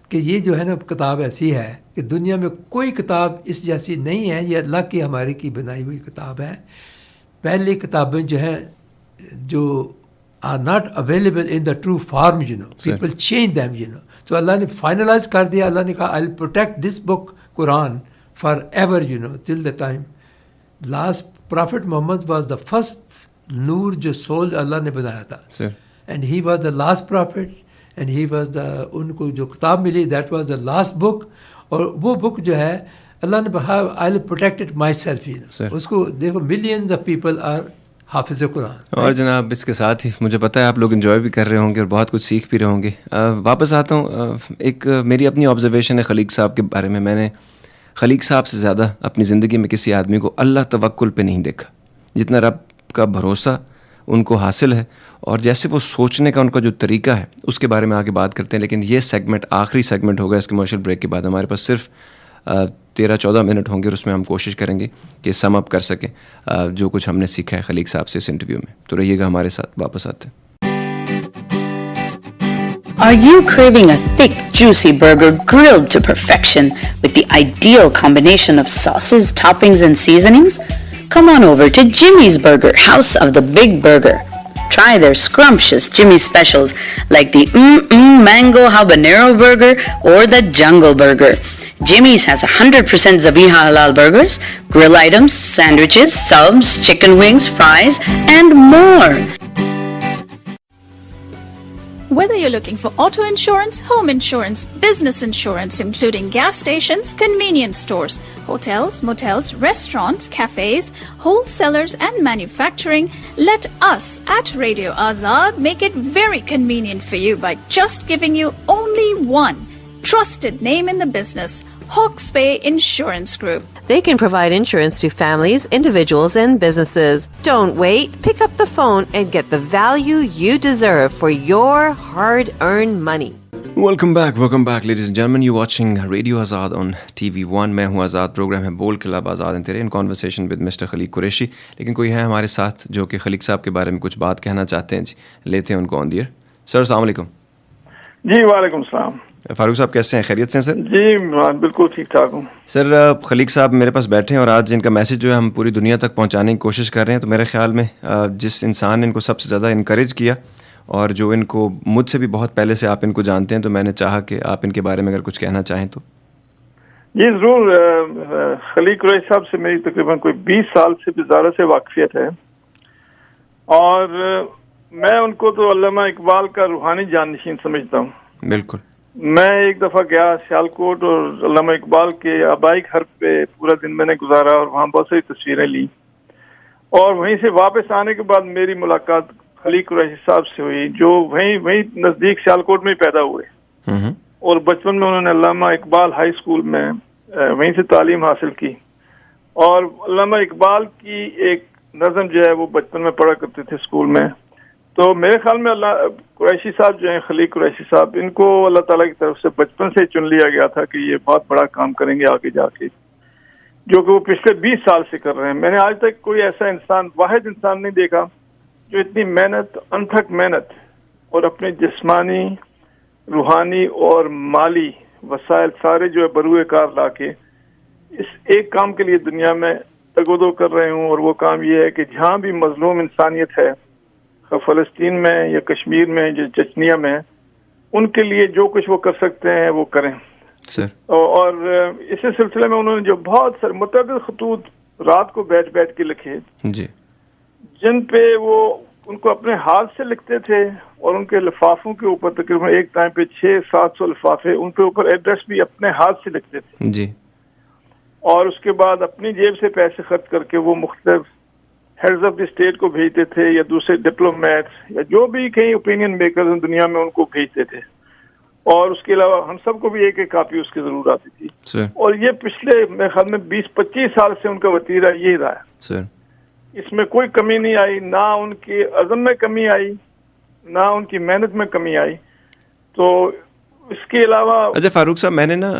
کہ یہ جو ہے نا کتاب ایسی ہے کہ دنیا میں کوئی کتاب اس جیسی نہیں ہے, یہ اللہ کی ہماری کی بنائی ہوئی کتاب ہے. پہلی کتابیں جو ہیں جو are not available in the true form, you know, people change them, you know. تو اللہ نے فائنلائز کر دیا, اللہ نے کہا I will protect this book Quran forever, you know, till the time. Last prophet Muhammad was the first نور جو سول اللہ نے بنایا تھا, and he was the last prophet, and he was the, ان کو جو کتاب ملی that was the last book. اور وہ بک جو ہے اللہ نے کہا I will protect it myself, you know. اس کو دیکھو ملینز آف پیپل آر حافظ قرآن. اور جناب اس کے ساتھ ہی مجھے پتہ ہے آپ لوگ انجوائے بھی کر رہے ہوں گے اور بہت کچھ سیکھ بھی رہے ہوں گے. واپس آتا ہوں, ایک میری اپنی آبزرویشن ہے خلیق صاحب کے بارے میں. میں نے خلیق صاحب سے زیادہ اپنی زندگی میں کسی آدمی کو اللہ توکل پہ نہیں دیکھا جتنا رب کا بھروسہ ان کو حاصل ہے اور جیسے وہ سوچنے کا ان کا جو طریقہ ہے اس کے بارے میں آگے بات کرتے ہیں. لیکن یہ سیگمنٹ آخری سیگمنٹ ہوگا اس کمرشل بریک کے بعد. ہمارے پاس صرف 13-14 منٹ ہوں گے اور اس میں ہم کوشش کریں گے کہ سم اپ کر سکیں جو کچھ ہم نے سیکھا ہے خلیق صاحب سے اس انٹرویو میں. تو رہیے گا ہمارے ساتھ, واپس آتے ہیں. Are you craving a thick, juicy burger grilled to perfection with the ideal combination of sauces, toppings, and seasonings? Come on over to Jimmy's Burger, House of the Big Burger. Try their scrumptious Jimmy's specials like the Mango Habanero Burger or the Jungle Burger. Jimmy's has 100% Zabiha Halal burgers, grill items, sandwiches, subs, chicken wings, fries, and more. Whether you're looking for auto insurance, home insurance, business insurance, including gas stations, convenience stores, hotels, motels, restaurants, cafes, wholesalers, and manufacturing, let us at Radio Azad make it very convenient for you by just giving you only one trusted name in the business, Hawke's Bay Insurance Group. They can provide insurance to families, individuals, and businesses. Don't wait. Pick up the phone and get the value you deserve for your hard-earned money. Welcome back, ladies and gentlemen. You're watching Radio Azad on TV1. میں ہوں آزاد, programme ہے بول کے لب آزاد ہیں تیرے, in conversation with mister Khaliq Qureshi. لیکن کوئی ہے ہمارے ساتھ جو کہ خلیق صاحب کے بارے میں کچھ بات کہنا چاہتے ہیں. جی لیتے ہیں ان کو آن دیئر. سر السلام علیکم. جی وعلیکم السلام. فاروق صاحب کیسے ہیں, خیریت سے ہیں سر؟ جی بالکل ٹھیک ٹھاک ہوں. سر خلیق صاحب میرے پاس بیٹھے ہیں اور آج ان کا میسج جو ہے ہم پوری دنیا تک پہنچانے کی کوشش کر رہے ہیں. تو میرے خیال میں جس انسان نے ان کو سب سے زیادہ انکریج کیا اور جو ان کو مجھ سے بھی بہت پہلے سے آپ ان کو جانتے ہیں, تو میں نے چاہا کہ آپ ان کے بارے میں اگر کچھ کہنا چاہیں تو. جی ضرور. خلیق قریشی صاحب سے میری تقریباً کوئی 20 سال سے بھی زیادہ سے واقفیت ہے اور میں ان کو تو علامہ اقبال کا روحانی جانشین سمجھتا ہوں. بالکل. میں ایک دفعہ گیا سیالکوٹ اور علامہ اقبال کے آبائی گھر پہ پورا دن میں نے گزارا اور وہاں بہت ساری تصویریں لی, اور وہیں سے واپس آنے کے بعد میری ملاقات خلیق قریشی صاحب سے ہوئی جو وہیں نزدیک سیالکوٹ میں پیدا ہوئے, اور بچپن میں انہوں نے علامہ اقبال ہائی اسکول میں وہیں سے تعلیم حاصل کی. اور علامہ اقبال کی ایک نظم جو ہے وہ بچپن میں پڑھا کرتے تھے اسکول میں. تو میرے خیال میں اللہ قریشی صاحب جو ہیں, خلیق قریشی صاحب, ان کو اللہ تعالیٰ کی طرف سے بچپن سے چن لیا گیا تھا کہ یہ بہت بڑا کام کریں گے آگے جا کے, جو کہ وہ پچھلے 20 سال سے کر رہے ہیں. میں نے آج تک کوئی ایسا انسان, واحد انسان نہیں دیکھا جو اتنی محنت, انتھک محنت اور اپنے جسمانی, روحانی اور مالی وسائل سارے جو ہے بروئے کار لا کے اس ایک کام کے لیے دنیا میں تگودو کر رہے ہوں. اور وہ کام یہ ہے کہ جہاں بھی مظلوم انسانیت ہے, فلسطین میں یا کشمیر میں یا چچنیا میں, ان کے لیے جو کچھ وہ کر سکتے ہیں وہ کریں. اور اسی سلسلے میں انہوں نے جو بہت سارے متعدد خطوط رات کو بیٹھ کے لکھے, جی, جن پہ وہ ان کو اپنے ہاتھ سے لکھتے تھے, اور ان کے لفافوں کے اوپر تقریباً ایک ٹائم پہ 600-700 لفافے, ان کے اوپر ایڈریس بھی اپنے ہاتھ سے لکھتے تھے. جی. اور اس کے بعد اپنی جیب سے پیسے خرچ کر کے وہ مختلف ہیڈز آف دی اسٹیٹ کو بھیجتے تھے, یا دوسرے ڈپلومیٹس یا جو بھی کئی اوپینین میکرز ہیں دنیا میں, ان کو بھیجتے تھے. اور اس کے علاوہ ہم سب کو بھی ایک کاپی اس کی ضرورت آتی تھی. اور یہ پچھلے میرے خیال میں 20-25 سال سے ان کا وتیرہ یہی رہا ہے. اس میں کوئی کمی نہیں آئی, نہ ان کے عزم میں کمی آئی, نہ ان کی محنت میں کمی آئی. تو اس کے علاوہ اچھا فاروق صاحب, میں نے نا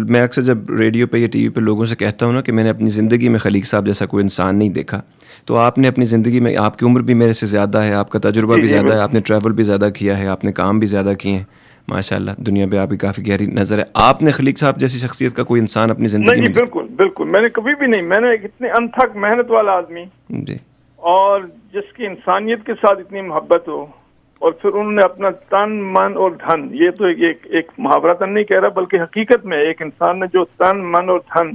میں اکثر جب ریڈیو پہ یا ٹی وی پہ لوگوں سے کہتا ہوں نا کہ میں نے اپنی زندگی میں خلیق صاحب جیسا کوئی انسان نہیں دیکھا, تو آپ نے اپنی زندگی میں, آپ کی عمر بھی میرے سے زیادہ ہے, آپ کا تجربہ بھی زیادہ ہے, آپ نے ٹریول بھی زیادہ کیا ہے, آپ نے کام بھی زیادہ کیے ہیں, ماشاء اللہ دنیا پہ آپ کی کافی گہری نظر ہے. آپ نے خلیق صاحب جیسی شخصیت کا کوئی انسان اپنی زندگی میں؟ بالکل میں نے کبھی بھی نہیں. میں نے اتنے انتھک محنت والا آدمی, جی, اور جس کی انسانیت کے ساتھ اتنی محبت ہو, اور پھر انہوں نے اپنا تن من اور دھن, یہ تو ایک محاورہ تن نہیں کہہ رہا بلکہ حقیقت میں ایک انسان نے جو تن من اور دھن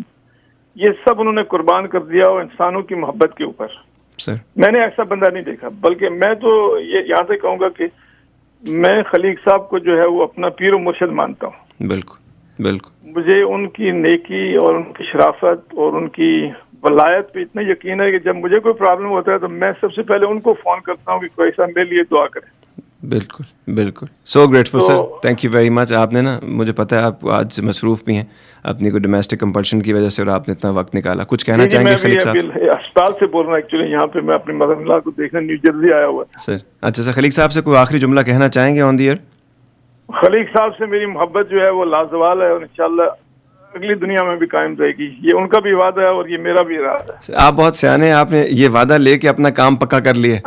یہ سب انہوں نے قربان کر دیا اور انسانوں کی محبت کے اوپر. میں نے ایسا بندہ نہیں دیکھا. بلکہ میں تو یہ یہاں سے کہوں گا کہ میں خلیق صاحب کو جو ہے وہ اپنا پیر و مرشد مانتا ہوں. بالکل. مجھے ان کی نیکی اور ان کی شرافت اور ان کی ولایت پہ اتنا یقین ہے کہ جب مجھے کوئی پرابلم ہوتا ہے تو میں سب سے پہلے ان کو فون کرتا ہوں کہ کوئی ایسا میرے لیے دعا کرے. بالکل بالکل. So grateful sir, thank you very مچ. آپ نے نا, مجھے پتہ ہے آپ آج مصروف بھی ہیں اپنی کوئی ڈومیسٹک کمپلشن کی وجہ سے, اور آپ نے اتنا وقت نکالا. کچھ کہنا چاہیں گے خلیق صاحب؟ اسپتال سے بول رہا ہوں ایکچولی, یہاں پہ میں اپنی مدر ان لا کو دیکھنے نیو جرسی آیا ہوا ہے سر. اچھا سر, خلیق صاحب سے کوئی آخری جملہ کہنا چاہیں گے آن دی ایئر؟ خلیق صاحب سے میری محبت جو ہے وہ لازوال ہے, اور انشاءاللہ اگلی دنیا میں بھی قائم رہے گی. یہ ان کا بھی وعدہ ہے اور یہ میرا بھی ارادہ ہے. آپ بہت سیانے ہیں, آپ نے یہ وعدہ لے کے اپنا کام پکا کر لیے.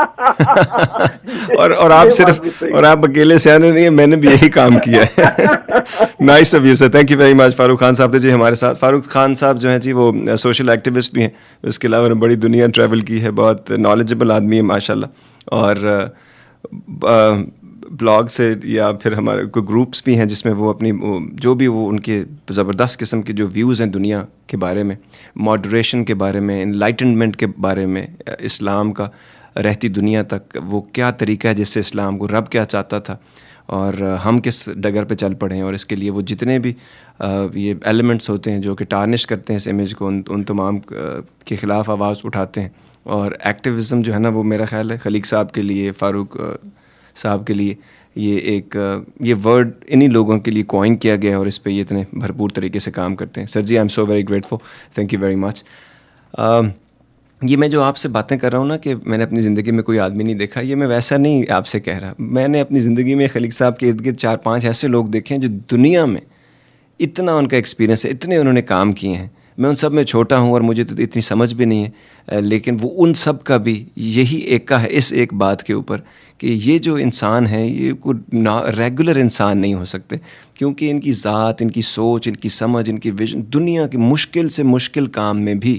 اور آپ صرف, اور آپ اکیلے سیانے نہیں ہیں, میں نے بھی یہی کام کیا ہے. Nice of you sir, thank you very much. Farooq Khan صاحب تھے جی ہمارے ساتھ. فاروق خان صاحب جو ہیں جی وہ سوشل ایکٹیوسٹ بھی ہیں, اس کے علاوہ انہوں نے بڑی دنیا ٹریول کی ہے, بہت نالجبل آدمی ہے ماشاء اللہ. اور بلاگ سے یا پھر ہمارے کوئی گروپس بھی ہیں جس میں وہ اپنی جو بھی وہ ان کے زبردست قسم کے جو ویوز ہیں دنیا کے بارے میں, ماڈریشن کے بارے میں, انلائٹنمنٹ کے بارے میں, اسلام کا رہتی دنیا تک وہ کیا طریقہ ہے جس سے اسلام کو رب کیا چاہتا تھا اور ہم کس ڈگر پہ چل پڑے ہیں, اور اس کے لیے وہ جتنے بھی یہ ایلیمنٹس ہوتے ہیں جو کہ ٹارنش کرتے ہیں اس امیج کو, ان تمام کے خلاف آواز اٹھاتے ہیں. اور ایکٹیویزم جو ہے نا وہ میرا خیال ہے خلیق صاحب کے لیے, فاروق صاحب کے لیے یہ ورڈ انہی لوگوں کے لیے کوائن کیا گیا ہے, اور اس پہ یہ اتنے بھرپور طریقے سے کام کرتے ہیں. Sir ji I am so very grateful, thank you very much. یہ میں جو آپ سے باتیں کر رہا ہوں نا کہ میں نے اپنی زندگی میں کوئی آدمی نہیں دیکھا, یہ میں ویسا نہیں آپ سے کہہ رہا. میں نے اپنی زندگی میں خلیق صاحب کے ارد گرد 4-5 ایسے لوگ دیکھے ہیں جو دنیا میں اتنا ان کا ایکسپیرینس ہے, اتنے انہوں نے کام کیے ہیں. میں ان سب میں چھوٹا ہوں اور مجھے تو اتنی سمجھ بھی نہیں ہے, لیکن وہ ان سب کا بھی یہی ایکا ہے اس ایک بات کے اوپر کہ یہ جو انسان ہیں یہ کوئی ریگولر انسان نہیں ہو سکتے, کیونکہ ان کی ذات, ان کی سوچ, ان کی سمجھ, ان کی ویژن, دنیا کے مشکل سے مشکل کام میں بھی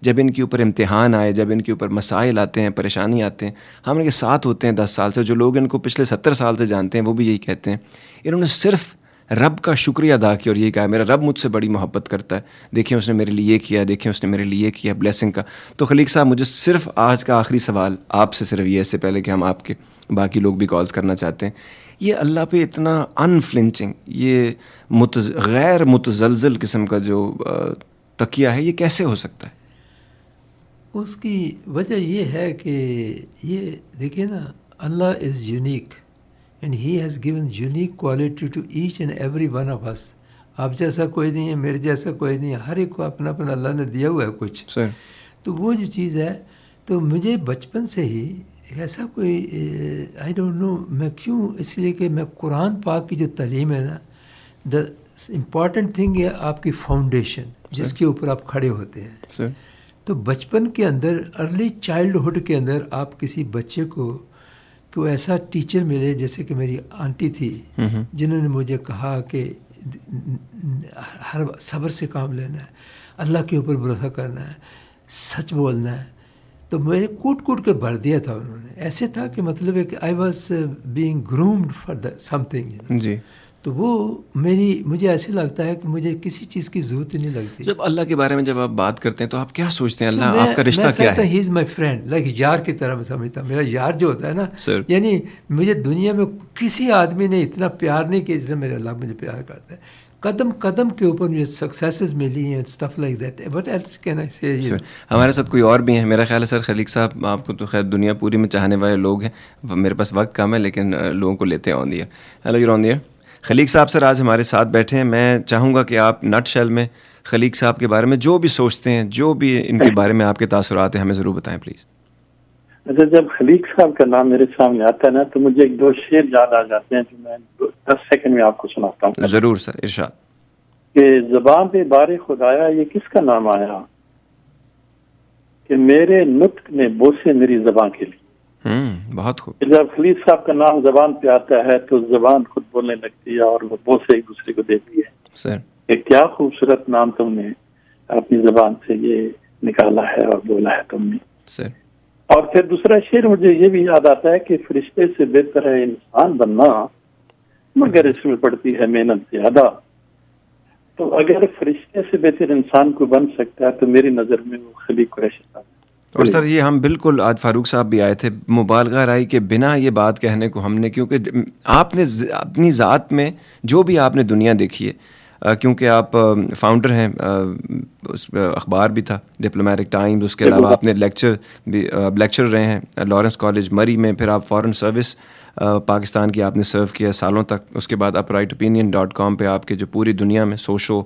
جب ان کے اوپر امتحان آئے, جب ان کے اوپر مسائل آتے ہیں, پریشانی آتے ہیں, ہم ان کے ساتھ ہوتے ہیں 10 سال سے. جو لوگ ان کو پچھلے 70 سال سے جانتے ہیں وہ بھی یہی کہتے ہیں, انہوں نے صرف رب کا شکریہ ادا کیا اور یہی کہا میرا رب مجھ سے بڑی محبت کرتا ہے, دیکھیں اس نے میرے لیے یہ کیا, دیکھیں اس نے میرے لیے یہ کیا, بلیسنگ کا. تو خلیق صاحب مجھے صرف آج کا آخری سوال آپ سے صرف یہ, اس سے پہلے کہ ہم آپ کے باقی لوگ بھی کالز کرنا چاہتے ہیں, یہ اللہ پہ اتنا انفلنچنگ, یہ غیر متزلزل قسم کا جو تقیہ ہے, یہ کیسے ہو سکتا ہے؟ اس کی وجہ یہ ہے کہ یہ دیکھیں نا, Allah is unique and he has given unique quality to each and every one of us. آپ جیسا کوئی نہیں ہے, میرے جیسا کوئی نہیں ہے, ہر ایک کو اپنا اپنا اللہ نے دیا ہوا ہے کچھ. تو وہ جو چیز ہے, تو مجھے بچپن سے ہی ایسا کوئی آئی ڈونٹ نو میں کیوں, اس لیے کہ میں قرآن پاک کی جو تعلیم ہے نا, دا امپورٹنٹ تھنگ ہے آپ کی فاؤنڈیشن جس کے اوپر آپ کھڑے ہوتے ہیں. تو بچپن کے اندر, ارلی چائلڈہڈ کے اندر آپ کسی بچے کو ایسا ٹیچر ملے, جیسے کہ میری آنٹی تھی جنہوں نے مجھے کہا کہ ہر صبر سے کام لینا ہے, اللہ کے اوپر بھروسہ کرنا ہے, سچ بولنا ہے. تو میرے کوٹ کوٹ کے بھر دیا تھا انہوں نے. ایسے تھا کہ مطلب ہے کہ I was being groomed for something جی. تو وہ مجھے ایسے لگتا ہے کہ مجھے کسی چیز کی ضرورت ہی نہیں لگتی. جب اللہ کے بارے میں جب آپ بات کرتے ہیں تو آپ کیا سوچتے ہیں, اللہ آپ کا رشتہ کیا ہے؟ ہی از مائی فرینڈ, لائک یار کی طرح میں سمجھتا ہوں. میرا یار جو ہوتا ہے نا, یعنی مجھے دنیا میں کسی آدمی نے اتنا پیار نہیں کیا جس سے میرا اللہ مجھے پیار کرتا ہے. قدم قدم کے اوپر مجھے سکسیسز ملی ہیں, stuff like that. But else can I say ہمارے ساتھ کوئی اور بھی ہیں میرا خیال ہے سر. خلیق صاحب آپ کو تو خیر دنیا پوری میں چاہنے والے لوگ ہیں, میرے پاس وقت کم ہے لیکن لوگوں کو لیتے ہیں on the air. Hello you're on the air. Khaliq صاحب سر آج ہمارے ساتھ بیٹھے ہیں. میں چاہوں گا کہ آپ نٹ شیل میں خلیق صاحب کے بارے میں جو بھی سوچتے ہیں, جو بھی ان کے بارے میں آپ کے تاثرات ہیں, ہمیں ضرور بتائیں پلیز. اچھا, جب خلیق صاحب کا نام میرے سامنے آتا ہے نا تو مجھے 1-2 شعر یاد آ جاتے ہیں جو میں 10 سیکنڈ میں آپ کو سناتا ہوں. ضرور سر, ارشاد. کہ زبان پہ بار خدایا یہ کس کا نام آیا, کہ میرے نطق نے بوسے میری زبان کے لیے. بہت خوب. جب خلیق صاحب کا نام زبان پہ آتا ہے تو زبان خود بولنے لگتی ہے اور وہ بوسے ایک دوسرے کو دیتی ہے. سر کہ کیا خوبصورت نام تم نے اپنی زبان سے یہ نکالا ہے اور بولا ہے تم نے. سر اور پھر دوسرا شعر مجھے یہ بھی یاد آتا ہے کہ فرشتے سے بہتر ہے انسان بننا مگر اس میں پڑتی ہے محنت زیادہ. تو اگر فرشتے سے بہتر انسان کو بن سکتا ہے تو میری نظر میں وہ خلیق قریشی صاحب. اور سر یہ ہم بالکل, آج فاروق صاحب بھی آئے تھے, مبالغہ رائی کے بنا یہ بات کہنے کو ہم نے, کیونکہ آپ نے اپنی ذات میں جو بھی آپ نے دنیا دیکھی ہے, کیونکہ آپ فاؤنڈر ہیں, اس اخبار بھی تھا ڈپلومیٹک ٹائمز, اس کے علاوہ آپ نے لیکچر رہے ہیں لارنس کالج مری میں, پھر آپ فارن سروس پاکستان کی آپ نے سرو کیا سالوں تک. اس کے بعد uprightopinion.com پہ آپ کے جو پوری دنیا میں سوشو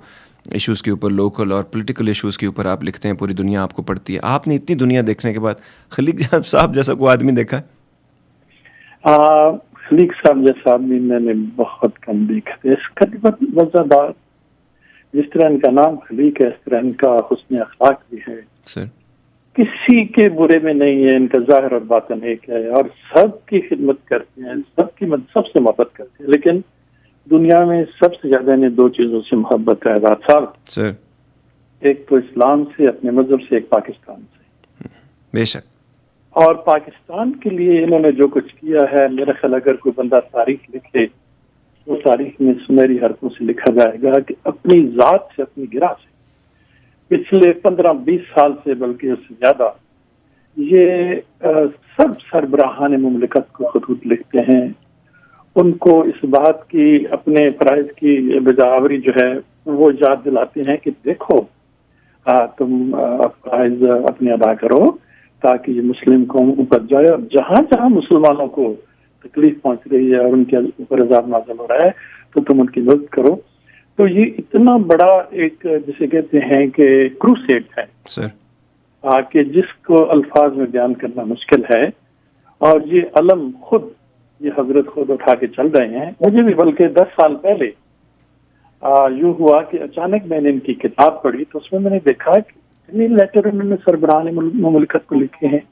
ایشوز کے اوپر، لوکل اور پولیٹیکل ایشوز کے اوپر آپ لکھتے ہیں، پوری دنیا آپ کو پڑھتی ہے. آپ نے اتنی دنیا دیکھنے کے بعد خلیق صاحب جیسا کوئی آدمی دیکھا ہے؟ خلیق صاحب جیسا آدمی میں نے بہت کم دیکھا تھا. اس کا وجہ جس طرح ان کا نام خلیق ہے، اس طرح ان کا حسن اخلاق بھی ہے. سر کسی کے برے میں نہیں ہے، ان کا ظاہر اور باطن ایک ہے، اور سب کی خدمت کرتے ہیں، سب سے محبت کرتے ہیں. لیکن دنیا میں سب سے زیادہ انہیں دو چیزوں سے محبت ہے آزاد صاحب. سر ایک تو اسلام سے، اپنے مذہب سے، ایک پاکستان سے. بے شک. اور پاکستان کے لیے انہوں نے جو کچھ کیا ہے، میرا خیال اگر کوئی بندہ تاریخ لکھے تو تاریخ میں سنہری حرفوں سے لکھا جائے گا کہ اپنی ذات سے، اپنی گرہ سے پچھلے 15-20 سال سے، بلکہ اس سے زیادہ، یہ سب سربراہان مملکت کو خطوط لکھتے ہیں. ان کو اس بات کی، اپنے فرائض کی بجاوری جو ہے وہ یاد دلاتے ہیں کہ دیکھو تم فرائض اپنے ادا کرو تاکہ یہ مسلم قوم اوپر جائے، اور جہاں جہاں مسلمانوں کو تکلیف پہنچ رہی ہے اور ان کے اوپر عذاب نازل ہو رہا ہے تو تم ان کی مدد کرو. تو یہ اتنا بڑا ایک جسے کہتے ہیں کہ کروسیڈ ہے سر، کہ جس کو الفاظ میں بیان کرنا مشکل ہے. اور یہ علم خود، یہ حضرت خود اٹھا کے چل رہے ہیں. مجھے بھی بلکہ 10 سال پہلے یوں ہوا کہ اچانک میں نے ان کی کتاب پڑھی تو اس میں نے دیکھا کہ اتنے لیٹر انہوں نے سربراہان مملکت کو لکھے ہیں.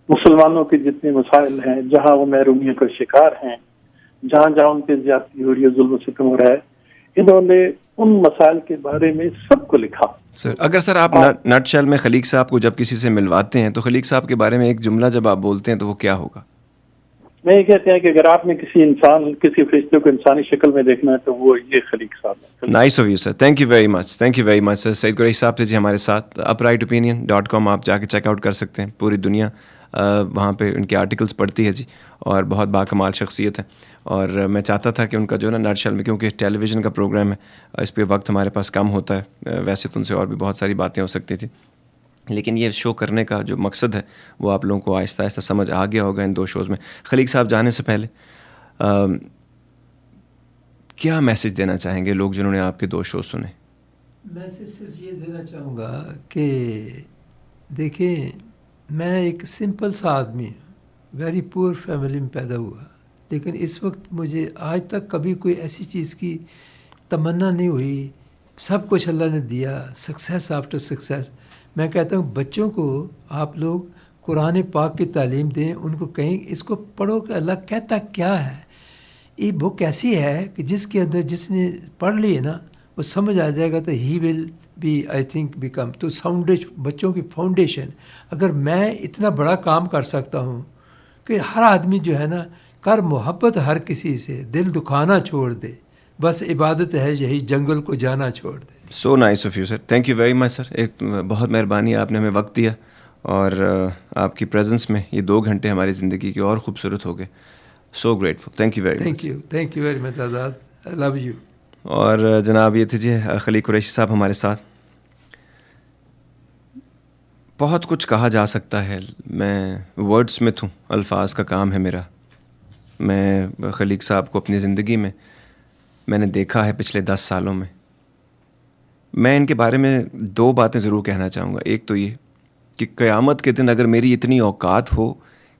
مسلمانوں کے جتنے مسائل ہیں، جہاں وہ محرومیت کا شکار ہیں، جہاں جہاں ان پہ زیادتی ہو رہی ہے، ظلم و ستم ہو رہا ہے، انہوں نے ان مسائل کے بارے میں سب کو لکھا. سر اگر سر آپ نٹ شیل میں خلیق صاحب کو جب کسی سے ملواتے ہیں تو خلیق صاحب کے بارے میں ایک جملہ جب آپ بولتے ہیں تو وہ کیا ہوگا؟ میں یہ کہتے ہیں کہ اگر آپ نے کسی فرشتے کو انسانی شکل میں دیکھنا ہے تو وہ یہ خلیق صاحب ہے. Nice of you sir, thank you very much, thank you very much sir. Saeed Qureshi صاحب تھے جی ہمارے ساتھ. uprightopinion.com آپ جا کے چیک آؤٹ کر سکتے ہیں. پوری دنیا وہاں پہ ان کے آرٹیکلس پڑھتی ہے جی، اور بہت باکمال شخصیت ہے. اور میں چاہتا تھا کہ ان کا جو نا نٹ شیل میں، کیونکہ ٹیلی ویژن کا پروگرام ہے، اس پہ وقت ہمارے پاس کم ہوتا ہے، ویسے تو ان سے اور بھی بہت ساری باتیں ہو سکتی تھی، لیکن یہ شو کرنے کا جو مقصد ہے وہ آپ لوگوں کو آہستہ آہستہ سمجھ آ گیا ہوگا ان 2 شوز میں. خلیق صاحب جانے سے پہلے کیا میسج دینا چاہیں گے لوگ جنہوں نے آپ کے 2 شو سنے؟ میسج صرف یہ دینا چاہوں گا کہ دیکھیں، میں ایک سمپل سا آدمی ہوں، ویری پور فیملی میں پیدا ہوا، لیکن اس وقت مجھے آج تک کبھی کوئی ایسی چیز کی تمنا نہیں ہوئی. سب کچھ اللہ نے دیا، سکسیس آفٹر سکسیس. میں کہتا ہوں بچوں کو آپ لوگ قرآن پاک کی تعلیم دیں، ان کو کہیں اس کو پڑھو کہ اللہ کہتا کیا ہے. یہ بک ایسی ہے کہ جس کے اندر جس نے پڑھ لی ہے نا وہ سمجھ آ جائے گا تو he will be I think become. تو بچوں کی فاؤنڈیشن، اگر میں اتنا بڑا کام کر سکتا ہوں کہ ہر آدمی جو ہے نا کر محبت ہر کسی سے، دل دکھانا چھوڑ دے، بس عبادت ہے یہی، جنگل کو جانا چھوڑ دے. So nice of you sir, thank you very much sir. ایک بہت مہربانی، آپ نے ہمیں وقت دیا اور آپ کی پریزنس میں یہ 2 گھنٹے ہماری زندگی کے اور خوبصورت ہو گئے. So grateful, thank you very much. Thank you very much Azad, I love you. اور جناب یہ تھے جی خلیق قریشی صاحب ہمارے ساتھ. بہت کچھ کہا جا سکتا ہے، میں ورڈ سمتھ ہوں، الفاظ کا کام ہے میرا. میں خلیق صاحب کو اپنی زندگی میں نے دیکھا ہے پچھلے 10 سالوں میں. میں ان کے بارے میں 2 باتیں ضرور کہنا چاہوں گا. ایک تو یہ کہ قیامت کے دن اگر میری اتنی اوقات ہو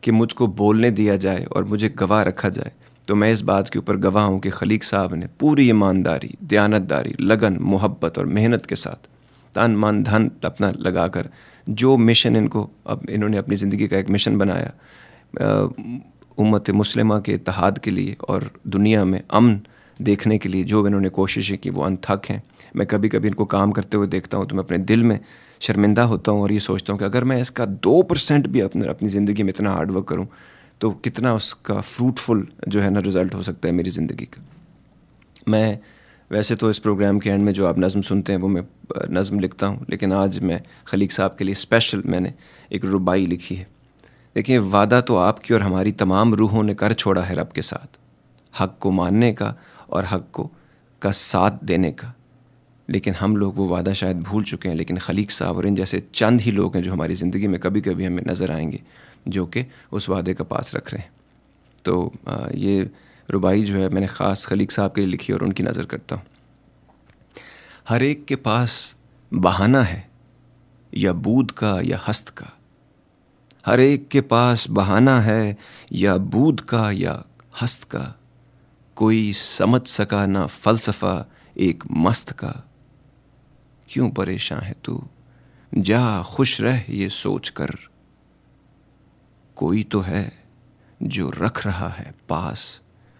کہ مجھ کو بولنے دیا جائے اور مجھے گواہ رکھا جائے تو میں اس بات کے اوپر گواہ ہوں کہ خلیق صاحب نے پوری ایمانداری، دیانتداری، لگن، محبت اور محنت کے ساتھ تن من دھن اپنا لگا کر جو مشن انہوں نے اپنی زندگی کا ایک مشن بنایا امت مسلمہ کے اتحاد کے لیے اور دنیا میں امن دیکھنے کے لیے، جو انہوں نے کوششیں کی وہ انتھک ہیں. میں کبھی کبھی ان کو کام کرتے ہوئے دیکھتا ہوں تو میں اپنے دل میں شرمندہ ہوتا ہوں اور یہ سوچتا ہوں کہ اگر میں اس کا 2% بھی اپنی زندگی میں اتنا ہارڈ ورک کروں تو کتنا اس کا فروٹفل جو ہے نا رزلٹ ہو سکتا ہے میری زندگی کا. میں ویسے تو اس پروگرام کے اینڈ میں جو آپ نظم سنتے ہیں وہ میں نظم لکھتا ہوں، لیکن آج میں خلیق صاحب کے لیے اسپیشل میں نے ایک ربائی لکھی ہے. دیکھیں، وعدہ تو آپ کی اور ہماری تمام روحوں نے کر چھوڑا ہے رب کے ساتھ، حق کو ماننے کا اور حق کا ساتھ دینے کا، لیکن ہم لوگ وہ وعدہ شاید بھول چکے ہیں. لیکن خلیق صاحب اور ان جیسے چند ہی لوگ ہیں جو ہماری زندگی میں کبھی کبھی ہمیں نظر آئیں گے جو کہ اس وعدے کا پاس رکھ رہے ہیں. تو یہ ربائی جو ہے میں نے خاص خلیق صاحب کے لیے لکھی اور ان کی نظر کرتا ہوں. ہر ایک کے پاس بہانہ ہے یا بود کا یا ہست کا. ہر ایک کے پاس بہانہ ہے یا بود کا یا ہست کا. کوئی سمجھ سکا نہ فلسفہ ایک مست کا. کیوں پریشان ہے تو جا خوش رہ یہ سوچ کر. کوئی تو ہے جو رکھ رہا ہے پاس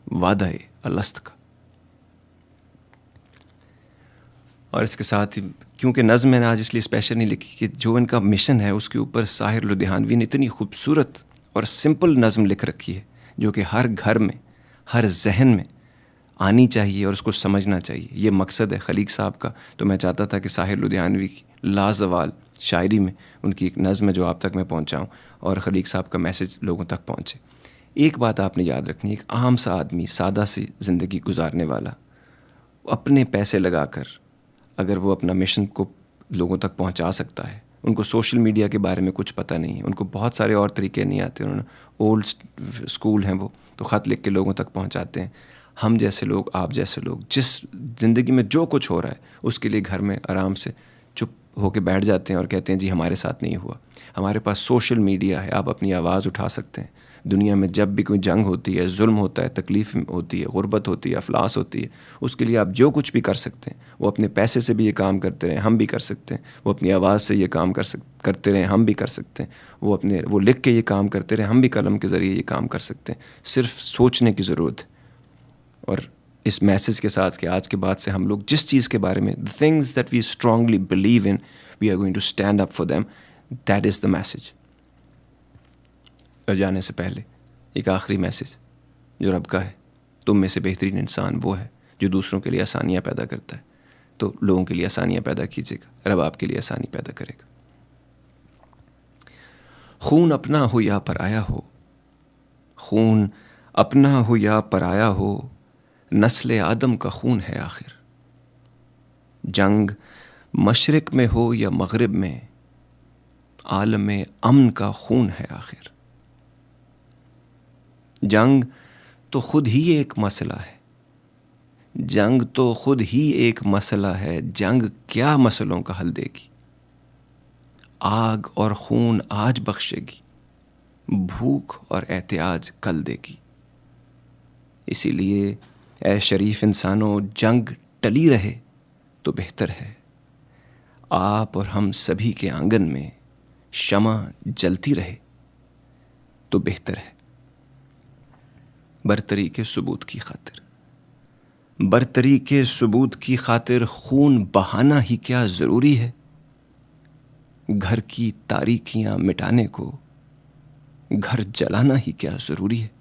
وعدہ الست کا. اور اس کے ساتھ ہی کیونکہ نظم میں نے آج اس لیے اسپیشل نہیں لکھی کہ جو ان کا مشن ہے اس کے اوپر ساحر لدھیانوی نے اتنی خوبصورت اور سمپل نظم لکھ رکھی ہے جو کہ ہر گھر میں ہر ذہن میں آنی چاہیے اور اس کو سمجھنا چاہیے. یہ مقصد ہے خلیق صاحب کا. تو میں چاہتا تھا کہ ساحر لدھیانوی کی لازوال شاعری میں ان کی ایک نظم ہے جو آپ تک میں پہنچاؤں اور خلیق صاحب کا میسج لوگوں تک پہنچے. ایک بات آپ نے یاد رکھنی ہے, ایک عام سا آدمی سادہ سی زندگی گزارنے والا اپنے پیسے لگا کر اگر وہ اپنا مشن کو لوگوں تک پہنچا سکتا ہے. ان کو سوشل میڈیا کے بارے میں کچھ پتہ نہیں ہے, ان کو بہت سارے اور طریقے نہیں آتے, انہوں نے اولڈ اسکول ہیں وہ تو خط لکھ کے لوگوں تک پہنچاتے ہیں. ہم جیسے لوگ, آپ جیسے لوگ جس زندگی میں جو کچھ ہو رہا ہے اس کے لیے گھر میں آرام سے چپ ہو کے بیٹھ جاتے ہیں اور کہتے ہیں جی ہمارے ساتھ نہیں ہوا. ہمارے پاس سوشل میڈیا ہے, آپ اپنی آواز اٹھا سکتے ہیں. دنیا میں جب بھی کوئی جنگ ہوتی ہے, ظلم ہوتا ہے, تکلیف ہوتی ہے, غربت ہوتی ہے, افلاس ہوتی ہے, اس کے لیے آپ جو کچھ بھی کر سکتے ہیں. وہ اپنے پیسے سے بھی یہ کام کرتے رہیں, ہم بھی کر سکتے ہیں. وہ اپنی آواز سے یہ کام کرتے رہیں, ہم بھی کر سکتے ہیں. وہ لکھ کے یہ کام کرتے رہیں, ہم بھی قلم کے ذریعے یہ کام کر سکتے ہیں. صرف سوچنے کی ضرورت ہے. اور اس میسج کے ساتھ کہ آج کے بعد سے ہم لوگ جس چیز کے بارے میں the things that we strongly believe in, we are going to stand up for them. That is the message. اور جانے سے پہلے ایک آخری میسج جو رب کا ہے, تم میں سے بہترین انسان وہ ہے جو دوسروں کے لیے آسانیاں پیدا کرتا ہے. تو لوگوں کے لیے آسانیاں پیدا کیجیے گا, رب آپ کے لیے آسانی پیدا کرے گا. خون اپنا ہو یا پرایا ہو, خون اپنا ہو یا پرایا ہو, نسل آدم کا خون ہے آخر. جنگ مشرق میں ہو یا مغرب میں, عالم امن کا خون ہے آخر. جنگ تو خود ہی ایک مسئلہ ہے, جنگ تو خود ہی ایک مسئلہ ہے. جنگ کیا مسئلوں کا حل دے گی, آگ اور خون آج بخشے گی, بھوک اور احتیاج کل دے گی. اسی لیے اے شریف انسانوں, جنگ ٹلی رہے تو بہتر ہے. آپ اور ہم سبھی کے آنگن میں شمع جلتی رہے تو بہتر ہے. برتری کے ثبوت کی خاطر, برتری کے ثبوت کی خاطر خون بہانا ہی کیا ضروری ہے. گھر کی تاریکیاں مٹانے کو گھر جلانا ہی کیا ضروری ہے.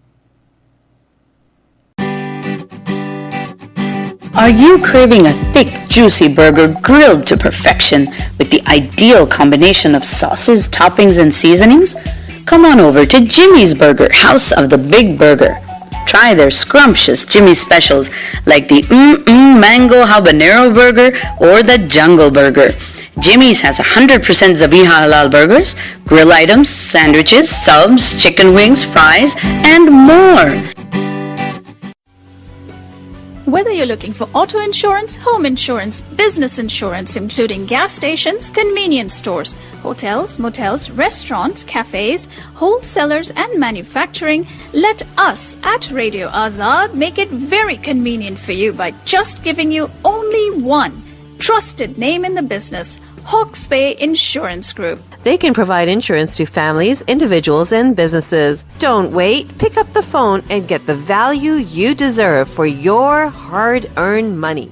Are you craving a thick, juicy burger grilled to perfection with the ideal combination of sauces, toppings, and seasonings? Come on over to Jimmy's Burger, House of the Big Burger. Try their scrumptious Jimmy's specials like the Mango Habanero Burger or the Jungle Burger. Jimmy's has 100% Zabiha Halal burgers, grill items, sandwiches, subs, chicken wings, fries, and more. Whether you're looking for auto insurance, home insurance, business insurance, including gas stations, convenience stores, hotels, motels, restaurants, cafes, wholesalers, and manufacturing, let us at Radio Azad make it very convenient for you by just giving you only one trusted name in the business, Hawkesbury Insurance Group. They can provide insurance to families, individuals, and businesses. Don't wait. Pick up the phone and get the value you deserve for your hard-earned money.